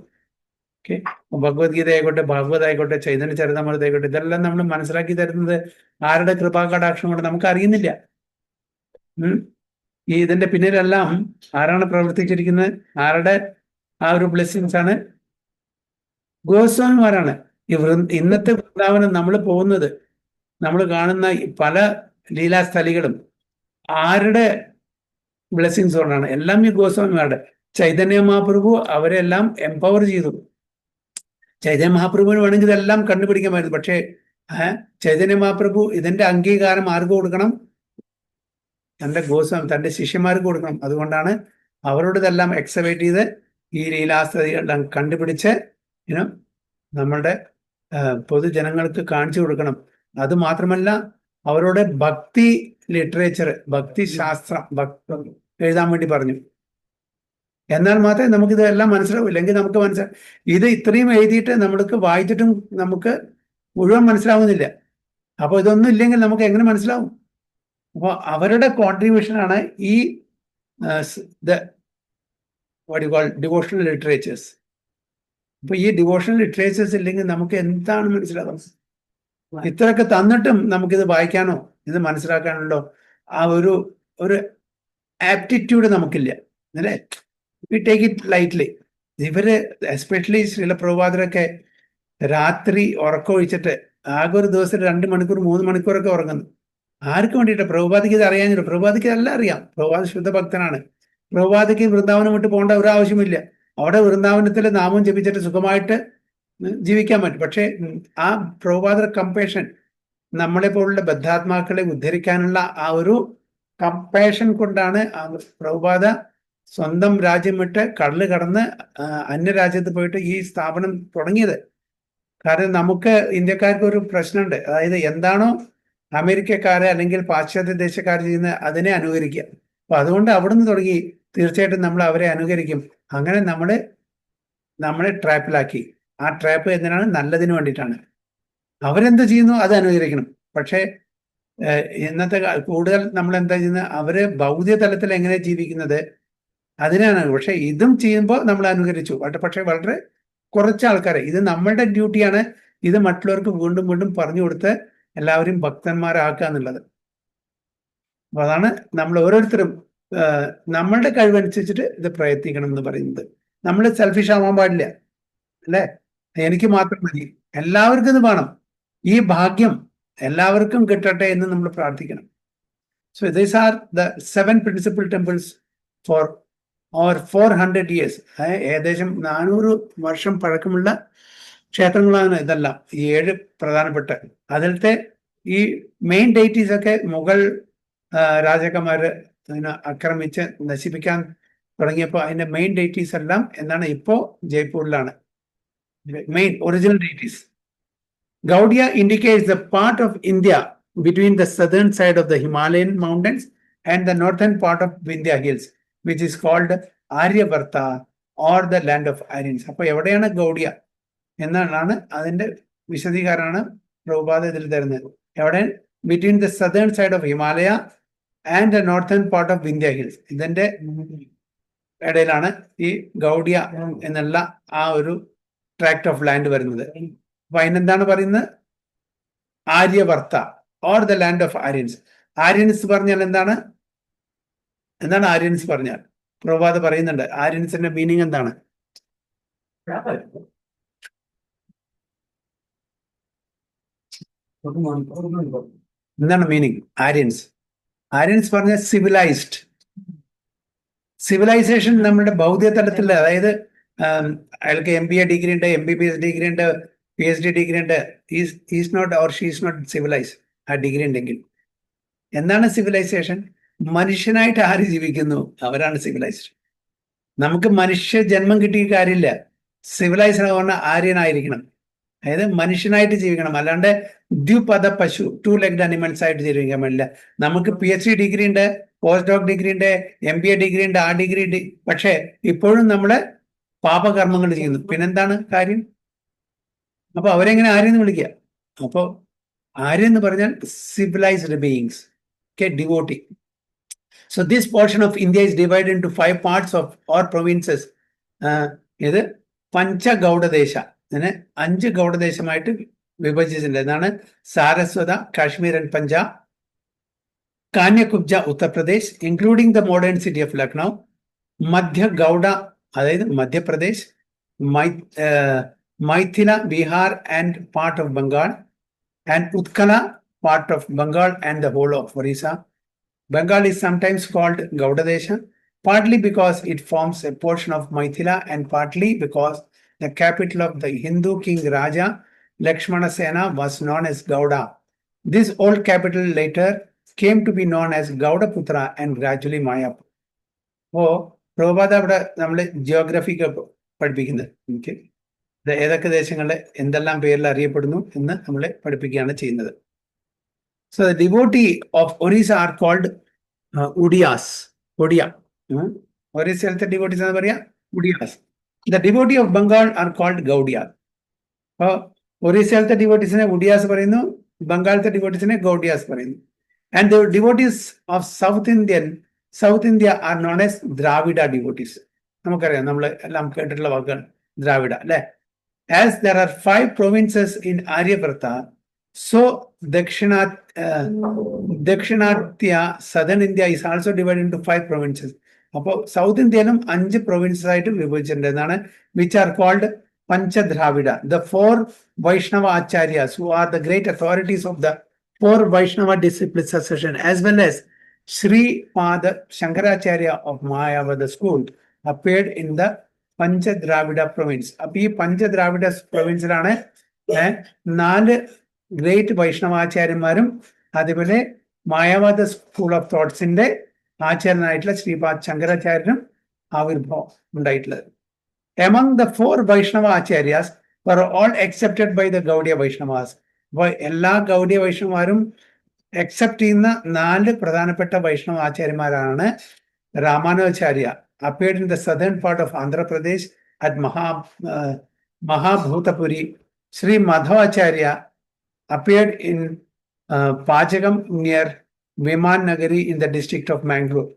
S1: ഓക്കെ, ഭഗവത്ഗീത ആയിക്കോട്ടെ, ഭാഗവത് ആയിക്കോട്ടെ, ചൈതന്യ ചരിതാമൃത ആയിക്കോട്ടെ, ഇതെല്ലാം നമ്മൾ മനസ്സിലാക്കി തരുന്നത് ആരുടെ കൃപാകടാക്ഷം കൊണ്ട് നമുക്ക് അറിയുന്നില്ല. ഈ ഇതിന്റെ പിന്നിലെല്ലാം ആരാണ് പ്രവർത്തിച്ചിരിക്കുന്നത്? ആരുടെ ആ ഒരു ബ്ലെസ്സിങ്സ് ആണ്? ഗോസ്വാമിമാരാണ്. ഇന്നത്തെ വൃന്ദാവനം നമ്മൾ പോകുന്നത്, നമ്മൾ കാണുന്ന പല ലീലാസ്ഥലികളും ആരുടെ ബ്ലെസ്സിങ്സ് കൊണ്ടാണ്? എല്ലാം ഈ ഗോസ്വാമിമാരുടെ. ചൈതന്യ മഹാപ്രഭു അവരെല്ലാം എംപവർ ചെയ്തു. ചൈതന്യ മഹാപ്രഭുവിന് വേണമെങ്കിൽ ഇതെല്ലാം കണ്ടുപിടിക്കാമായിരുന്നു. പക്ഷേ ചൈതന്യ മഹാപ്രഭു ഇതിന്റെ അംഗീകാരം ആർക്ക് കൊടുക്കണം? തൻ്റെ ഗോസ്വാമി തൻ്റെ ശിഷ്യന്മാർക്ക് കൊടുക്കണം. അതുകൊണ്ടാണ് അവരോട് ഇതെല്ലാം എക്സവേറ്റ് ചെയ്ത് ഈ ലീലാസ്തുതികളെല്ലാം കണ്ടുപിടിച്ച് നമ്മളുടെ പൊതുജനങ്ങൾക്ക് കാണിച്ചു കൊടുക്കണം. അത് മാത്രമല്ല അവരോട് ഭക്തി ലിറ്ററേച്ചർ, ഭക്തി ശാസ്ത്രം എഴുതാൻ വേണ്ടി പറഞ്ഞു. എന്നാൽ മാത്രമേ നമുക്കിതെല്ലാം മനസ്സിലാവൂ. ഇല്ലെങ്കിൽ നമുക്ക് ഇത് ഇത്രയും എഴുതിയിട്ട് നമ്മൾക്ക് വായിച്ചിട്ടും നമുക്ക് മുഴുവൻ മനസ്സിലാവുന്നില്ല. അപ്പോൾ ഇതൊന്നും ഇല്ലെങ്കിൽ നമുക്ക് എങ്ങനെ മനസ്സിലാവും? അപ്പോൾ അവരുടെ കോൺട്രിബ്യൂഷനാണ് ഈ ഡിവോഷണൽ ലിറ്ററേച്ചേഴ്സ്. അപ്പൊ ഈ ഡിവോഷണൽ ലിറ്ററേച്ചേഴ്സ് ഇല്ലെങ്കിൽ നമുക്ക് എന്താണ് മനസ്സിലാകുന്നത്? ഇത്രയൊക്കെ തന്നിട്ടും നമുക്കിത് വായിക്കാനോ ഇത് മനസ്സിലാക്കാനുള്ളോ ആ ഒരു ആപ്റ്റിറ്റ്യൂഡ് നമുക്കില്ല, അല്ലേ? We take it lightly. ഇവര് എസ്പെഷ്യലി ശ്രീല പ്രഭുപാദരൊക്കെ രാത്രി ഉറക്കമൊഴിച്ചിട്ട് ആകെ ഒരു ദിവസം 2 മണിക്കൂർ 3 മണിക്കൂറൊക്കെ ഉറങ്ങുന്നു. ആർക്ക് വേണ്ടിയിട്ട്? പ്രഭുപാദിക്ക് ഇത് അറിയാനില്ല. പ്രഭുപാദിക്ക് എല്ലാം അറിയാം. പ്രഭുപാദ ശുദ്ധഭക്തനാണ്. പ്രഭുപാദിക്ക് വൃന്ദാവനം വിട്ട് പോകേണ്ട ഒരു ആവശ്യമില്ല. അവിടെ വൃന്ദാവനത്തിൽ നാമം ജപിച്ചിട്ട് സുഖമായിട്ട് ജീവിക്കാൻ പറ്റും. പക്ഷേ ആ പ്രഭുപാദ കമ്പേഷൻ, നമ്മളെ പോലുള്ള ബദ്ധാത്മാക്കളെ ഉദ്ധരിക്കാനുള്ള ആ ഒരു കമ്പേഷൻ കൊണ്ടാണ് പ്രഭുപാദ സ്വന്തം രാജ്യം വിട്ട് കടല് കടന്ന് അന്യരാജ്യത്ത് പോയിട്ട് ഈ സ്ഥാപനം തുടങ്ങിയത്. കാരണം നമുക്ക് ഇന്ത്യക്കാർക്ക് ഒരു പ്രശ്നമുണ്ട്. അതായത് എന്താണോ അമേരിക്കക്കാരെ അല്ലെങ്കിൽ പാശ്ചാത്യ ദേശക്കാർ ചെയ്യുന്നത് അതിനെ അനുകരിക്കുക. അപ്പൊ അതുകൊണ്ട് അവിടുന്ന് തുടങ്ങി തീർച്ചയായിട്ടും നമ്മൾ അവരെ അനുകരിക്കും. അങ്ങനെ നമ്മളെ ട്രാപ്പിലാക്കി. ആ ട്രാപ്പ് എന്തിനാണ്? നല്ലതിന് വേണ്ടിയിട്ടാണ്. അവരെന്ത് ചെയ്യുന്നു അത് അനുകരിക്കണം. പക്ഷേ ഇന്നത്തെ കൂടുതൽ നമ്മൾ എന്താ ചെയ്യുന്നത്? അവര് ഭൗതിക തലത്തിൽ എങ്ങനെ ജീവിക്കുന്നത് അതിനാണ്. പക്ഷെ ഇതും ചെയ്യുമ്പോൾ നമ്മൾ അനുകരിച്ചു. പക്ഷെ വളരെ കുറച്ച് ആൾക്കാരെ. ഇത് നമ്മളുടെ ഡ്യൂട്ടിയാണ്. ഇത് മറ്റുള്ളവർക്ക് വീണ്ടും വീണ്ടും പറഞ്ഞു കൊടുത്ത് എല്ലാവരും ഭക്തന്മാരാക്കുക എന്നുള്ളത്. അപ്പൊ അതാണ് നമ്മൾ ഓരോരുത്തരും നമ്മളുടെ കഴിവനുസരിച്ചിട്ട് ഇത് പ്രയത്നിക്കണം എന്ന് പറയുന്നത്. നമ്മൾ സെൽഫിഷ് ആവാൻ പാടില്ല, അല്ലേ? എനിക്ക് മാത്രം മതി, എല്ലാവർക്കും ഇത് വേണം. ഈ ഭാഗ്യം എല്ലാവർക്കും കിട്ടട്ടെ എന്ന് നമ്മൾ പ്രാർത്ഥിക്കണം. So these are the 7 principal temples for or 400 years. ഏകദേശം 400 വർഷം പഴക്കമുള്ള ക്ഷേത്രങ്ങളാണ് ഇതെല്ലാം. ഈ 7 പ്രധാനപ്പെട്ട അതിലത്തെ ഈ മെയിൻ ഡെയിറ്റീസ് ഒക്കെ മുഗൾ രാജാക്കന്മാര് ആക്രമിച്ച് നശിപ്പിക്കാൻ തുടങ്ങിയപ്പോൾ അതിന്റെ മെയിൻ ഡെയിറ്റീസ് എല്ലാം എന്താണ് ഇപ്പോൾ ജയ്പൂരിലാണ്. Main original deities. Gaudiya indicates the part of India between the southern side of the Himalayan mountains and the northern part of Vindhya hills, which is called Aryavarta or the land of Aryans. അപ്പോൾ എവിടെയാണ് ഗൗഡിയ എന്നാണ് അതിന്റെ വിശദീകരണമാണ് പ്രഭുപാദ ഇതിൽ തരുന്നത്. എവിടെ? Between the southern side of Himalaya and the northern part of Vindhya hills. ഇതിന്റെ ഇടയിലാണ് ഈ ഗൗഡിയ എന്നുള്ള ആ ഒരു ട്രാക്ട് ഓഫ് ലാൻഡ് വരുന്നത്. അപ്പൊ അതിനെന്താണ് പറയുന്നത്? Aryavarta or the land of Aryans. Aryans പറഞ്ഞാൽ എന്താണ് ആര്യൻസ് പറഞ്ഞാൽ? പ്രഭുപാദ പറയുന്നുണ്ട് ആര്യൻസിന്റെ മീനിങ് എന്താണ്. എന്താണ് മീനിങ്? ആര്യൻസ് പറഞ്ഞ സിവിലൈസ്ഡ്. സിവിലൈസേഷൻ നമ്മുടെ ഭൗതിക തലത്തിൽ, അതായത് അയാൾക്ക് MBA ഡിഗ്രി ഉണ്ട്, MBBS ഡിഗ്രി ഉണ്ട്, PhD ഡിഗ്രി ഉണ്ട്. Is not or she is not civilized. ആ ഡിഗ്രി ഉണ്ടെങ്കിൽ എന്താണ് സിവിലൈസേഷൻ? മനുഷ്യനായിട്ട് ആര് ജീവിക്കുന്നു അവരാണ് സിവിലൈസ്ഡ്. നമുക്ക് മനുഷ്യ ജന്മം കിട്ടിയ കാര്യമില്ല. സിവിലൈസ്ഡ് ആവുന്ന ആര്യനായിരിക്കണം. അതായത് മനുഷ്യനായിട്ട് ജീവിക്കണം. അല്ലാണ്ട് ദ്വിപദ പശു, 2-legged animals ആയിട്ട് ജീവിക്കാൻ പാടില്ല. നമുക്ക് PhD ഡിഗ്രി ഉണ്ട്, പോസ്റ്റ് ഡോക് ഡിഗ്രി ഉണ്ട്, MBA ഡിഗ്രി ഉണ്ട്, ആ ഡിഗ്രി ഉണ്ട്. പക്ഷെ ഇപ്പോഴും നമ്മള് പാപകർമ്മങ്ങൾ ചെയ്യുന്നു. പിന്നെന്താണ് കാര്യം? അപ്പൊ അവരെങ്ങനെ ആര്യെന്ന് വിളിക്കുക? അപ്പോ ആര്യ എന്ന് പറഞ്ഞാൽ civilised beings, devotee. So this portion of India is divided into 5 parts of or provinces. ഇത് പഞ്ചഗൗഡദേശ. ഇതിനെ 5 ഗൗഡദേശമായിട്ട് വിഭജിച്ചിട്ടുണ്ട്. എന്നാണ് Saraswata, Kashmir and Punjab, Kanyakubja Uttar Pradesh including the modern city of Lucknow, Madhya Gauda അതായത് Madhya Pradesh, Maithila Bihar and part of Bengal, and Utkala part of Bengal and the whole of Orissa. Bengal is sometimes called Gaudadesha, partly because it forms a portion of Maithila and partly because the capital of the Hindu king Raja Lakshmana Sena was known as Gauda. This old capital later came to be known as Gaudaputra and gradually Mayapur. അപ്പോൾ പ്രഭുപാദ അവിടെ നമ്മൾ ജിയോഗ്രഫിക്ക് പഠിപ്പിക്കുന്നത് എനിക്ക് ഏതൊക്കെ ദേശങ്ങളിൽ എന്തെല്ലാം പേരിൽ അറിയപ്പെടുന്നു എന്ന് നമ്മളെ പഠിപ്പിക്കുകയാണ് ചെയ്യുന്നത്. So the devotee of Orissa are called Udiyas. Odia ഒറീസയിലത്തെ ഡിവോട്ടീസ് എന്ന് പറയാ Udiyas. The devotee of Bengal are called Gaudiyas. അപ്പോൾ ഒറീസയിലത്തെ ഡിവോട്ടീസിനെ ഉഡിയാസ് പറയുന്നു, ബംഗാളത്തെ ഡിവോട്ടീസിനെ ഗൗഡിയാസ് പറയുന്നു. And the devotees of south India are known as Dravida devotees. നമുക്കറിയാം, നമ്മൾ എല്ലാം കേട്ടിട്ടുള്ള വാക്കുകൾ ദ്രാവിഡ അല്ലെ. As there are 5 provinces in Aryabharta, so Dakshinatya, southern India is also divided into 5 provinces. അപ്പോൾ സൗത്ത് ഇന്ത്യയിലും 5 provinces ആയിട്ട് വിഭജിച്ചിട്ടുണ്ട് എന്നാണ്, which are called Panchadravida. The 4 Vaishnava Acharyas who are the great authorities of the 4 Vaishnava discipline succession, as well as Sri Pada Shankaracharya of Mayavada school, appeared in the Panchadravida province. അപ്പൊ ഈ പഞ്ചദ്രാവിഡ പ്രൊവിൻസിലാണ് 4 ഗ്രേറ്റ് വൈഷ്ണവാചാര്യന്മാരും അതേപോലെ മായാവാദ സ്കൂൾ ഓഫ് തോട്ട്സിന്റെ ആചാര്യനായിട്ടുള്ള ശ്രീപാദ് ശങ്കരാചാര്യനും ആവിർഭവം ഉണ്ടായിട്ടുള്ളത്. Among the 4 Vaishnava Acharyas were all accepted by the Gaudiya Vaishnavas. അപ്പോൾ എല്ലാ ഗൗഡിയ വൈഷ്ണവന്മാരും അക്സെപ്റ്റ് ചെയ്യുന്ന 4 പ്രധാനപ്പെട്ട വൈഷ്ണവ ആചാര്യന്മാരാണ്. Ramanujacharya appeared in the southern part of Andhra Pradesh at Mahabhutapuri. Sri Madhavacharya appeared in Pachagam near Viman Nagari in the district of Mangalore.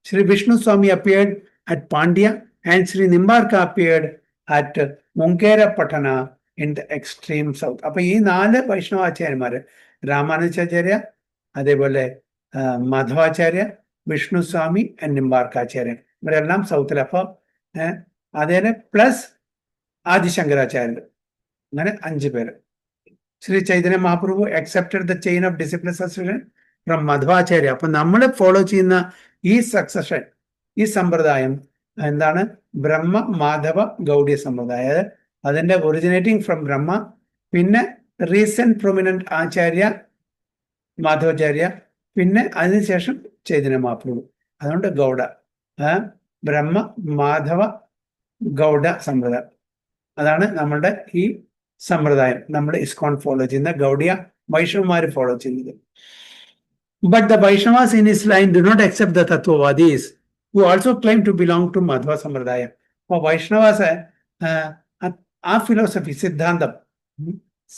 S1: Sri Vishnu Swami appeared at Pandya and Sri Nimbarka appeared at Munkera Patana in the extreme south. അപ്പൊ ഈ 4 വൈഷ്ണവാചാര്യന്മാര് രാമാനുജാചാര്യ, അതേപോലെ മാധവാചാര്യ, വിഷ്ണു സ്വാമി ആൻഡ് നിംബാർക്കാചാര്യൻ, ഇവരെല്ലാം സൗത്തിൽ. അപ്പൊ അതേനെ പ്ലസ് ആദിശങ്കരാചാര്യർ, അങ്ങനെ 5 പേര്. Shri Chaitanya Mahaprabhu accepted the chain of disciple succession from മധ്വാചാര്യ. അപ്പൊ നമ്മൾ ഫോളോ ചെയ്യുന്ന ഈ സക്സഷൻ, ഈ സമ്പ്രദായം എന്താണ്? ബ്രഹ്മ മാധവ ഗൗഡിയ സമ്പ്രദായം. അതിന്റെ ഒറിജിനേറ്റിംഗ് ഫ്രം ബ്രഹ്മ, പിന്നെ റീസെന്റ് പ്രൊമിനന്റ് ആചാര്യ മാധവാചാര്യ, പിന്നെ അതിനുശേഷം ചൈതന്യ മഹാപ്രഭു. അതുകൊണ്ട് ഗൗഡ, ബ്രഹ്മ മാധവ ഗൗഡ സമ്പ്രദായം, അതാണ് നമ്മളുടെ ഈ സമ്പ്രദായം. നമ്മൾ ഇസ്കോൺ ഫോളോ ചെയ്യുന്ന ഗൗഡിയ വൈഷ്ണവന്മാർ ഫോളോ ചെയ്യുന്നത്. But the Vaishnavas in his line do not accept the Tattvavadis, who also claim to belong to Madhva Sampradaya. അപ്പോൾ വൈഷ്ണവാസ് ആ ഫിലോസഫി, സിദ്ധാന്തം,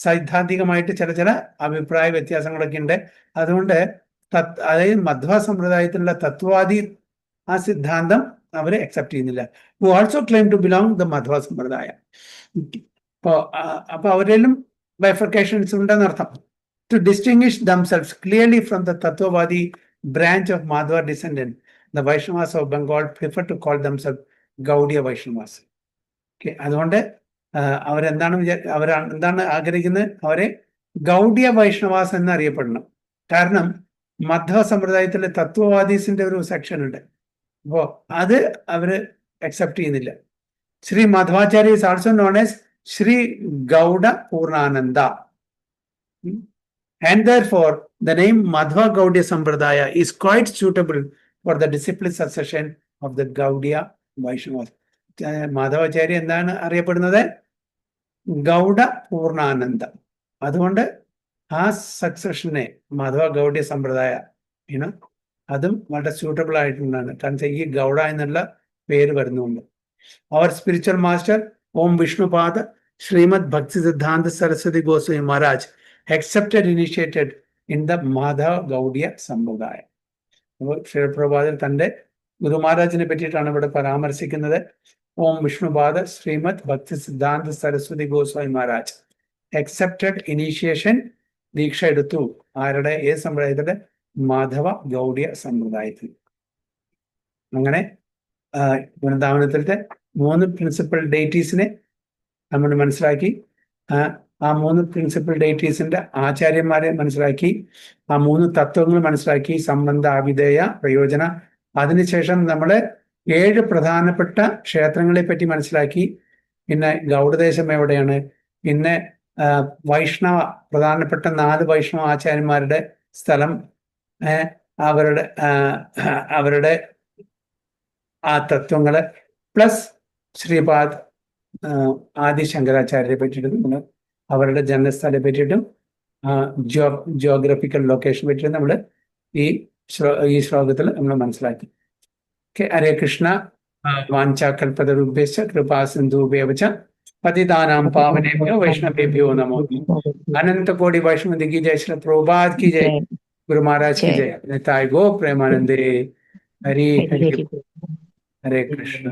S1: സൈദ്ധാന്തികമായിട്ട് ചില അഭിപ്രായ വ്യത്യാസങ്ങളൊക്കെ ഉണ്ട്. അതുകൊണ്ട് അതായത് മധ്വ സമ്പ്രദായത്തിലുള്ള തത്വവാദി ആ സിദ്ധാന്തം അവര് അക്സെപ്റ്റ് ചെയ്യുന്നില്ല. who also claim to belong the മധ്വ സമ്പ്രദായ. അപ്പൊ അവരിലും ബൈഫർക്കേഷൻസ് ഉണ്ടെന്നർത്ഥം. To distinguish themselves clearly from the Tattvavadi branch of Madhva descendant, the Vaishnavas of Bengal prefer to call themselves Gaudiya Vaishnavas. Okay, അതുകൊണ്ട് അവരെന്താണ് ആഗ്രഹിക്കുന്നത്? അവരെ ഗൗഡിയ വൈഷ്ണവാസ് എന്നറിയപ്പെടണം. കാരണം മധ്വ സമ്പ്രദായത്തിലെ തത്വവാദീസിന്റെ ഒരു സെക്ഷൻ ഉണ്ട്. അപ്പോ അത് അവര് അക്സെപ്റ്റ് ചെയ്യുന്നില്ല. Shri മാധവാചാര്യ is also known as Sri Gauda Purnananda. And therefore, the name Madhva Gaudiya Sampradaya is quite suitable for the disciple succession of the Gaudiya Vaishnavas. മാധവാചാര്യ എന്താണ് അറിയപ്പെടുന്നത്? ഗൗഡ പൂർണ്ണാനന്ദ. അതുകൊണ്ട് ആ സക്സഷനെ മാധവ ഗൗഡിയ സമ്പ്രദായ അതും വളരെ സ്യൂട്ടബിൾ ആയിട്ടുള്ളതാണ്. കാരണം ഈ ഗൗഡ എന്നുള്ള പേര് വരുന്നുണ്ട്. അവർ സ്പിരിച്വൽ മാസ്റ്റർ ഓം വിഷ്ണുപാദ ശ്രീമദ് ഭക്തി സിദ്ധാന്ത Saraswati Goswami Maharaj accepted initiated in the Madhava Gaudiya Sampradaya. ശ്രീപ്രഭാതൻ തന്റെ ഗുരു മഹാരാജിനെ പറ്റിയിട്ടാണ് ഇവിടെ പരാമർശിക്കുന്നത്. ഓം വിഷ്ണുപാദ ശ്രീമദ് ഭക്തി സിദ്ധാന്ത സരസ്വതി ഗോസ്വാമി മഹാരാജ് accepted initiation, ദീക്ഷ എടുത്തു. ആരുടെ? ഏത് സമ്പ്രദായത്തിലെ? മാധവ ഗൗഡിയ സമ്പ്രദായത്തിൽ. അങ്ങനെ വൃന്ദാവനത്തിലത്തെ 3 പ്രിൻസിപ്പൽ ഡേറ്റീസിനെ നമ്മൾ മനസ്സിലാക്കി. ആ 3 പ്രിൻസിപ്പൽ ഡേറ്റീസിന്റെ ആചാര്യന്മാരെ മനസ്സിലാക്കി. ആ 3 തത്വങ്ങൾ മനസ്സിലാക്കി. സംബന്ധ, അവിധേയ, പ്രയോജന. അതിനുശേഷം നമ്മൾ 7 പ്രധാനപ്പെട്ട ക്ഷേത്രങ്ങളെ പറ്റി മനസ്സിലാക്കി. പിന്നെ ഗൗഡദേശം എവിടെയാണ്, പിന്നെ വൈഷ്ണവ പ്രധാനപ്പെട്ട 4 വൈഷ്ണവ ആചാര്യന്മാരുടെ സ്ഥലം അവരുടെ അവരുടെ ആ തത്വങ്ങള് പ്ലസ് ശ്രീപാദ് ആദി ശങ്കരാചാര്യരെ പറ്റിയിട്ടും നമ്മൾ അവരുടെ ജന്മസ്ഥലത്തെ പറ്റിയിട്ടും ജിയോഗ്രഫിക്കൽ ലൊക്കേഷനെ പറ്റിയിട്ടും നമ്മൾ ഈ ശ്ലോകത്തിൽ നമ്മൾ മനസ്സിലാക്കി. ഹരേ കൃഷ്ണ. വാഞ്ചാകൽപതരുഭ്യശ്ച കൃപാ സിന്ധുഭ്യവ ച പതിതാനാം പാവനേഭ്യോ വൈഷ്ണവേഭ്യോ നമോ. अनंत कोटि वैष्णव की जय, श्री प्रभुपाद की जय, गुरु महाराज की जय, निताय गो प्रेमानंदे. हरे हरे कृष्ण.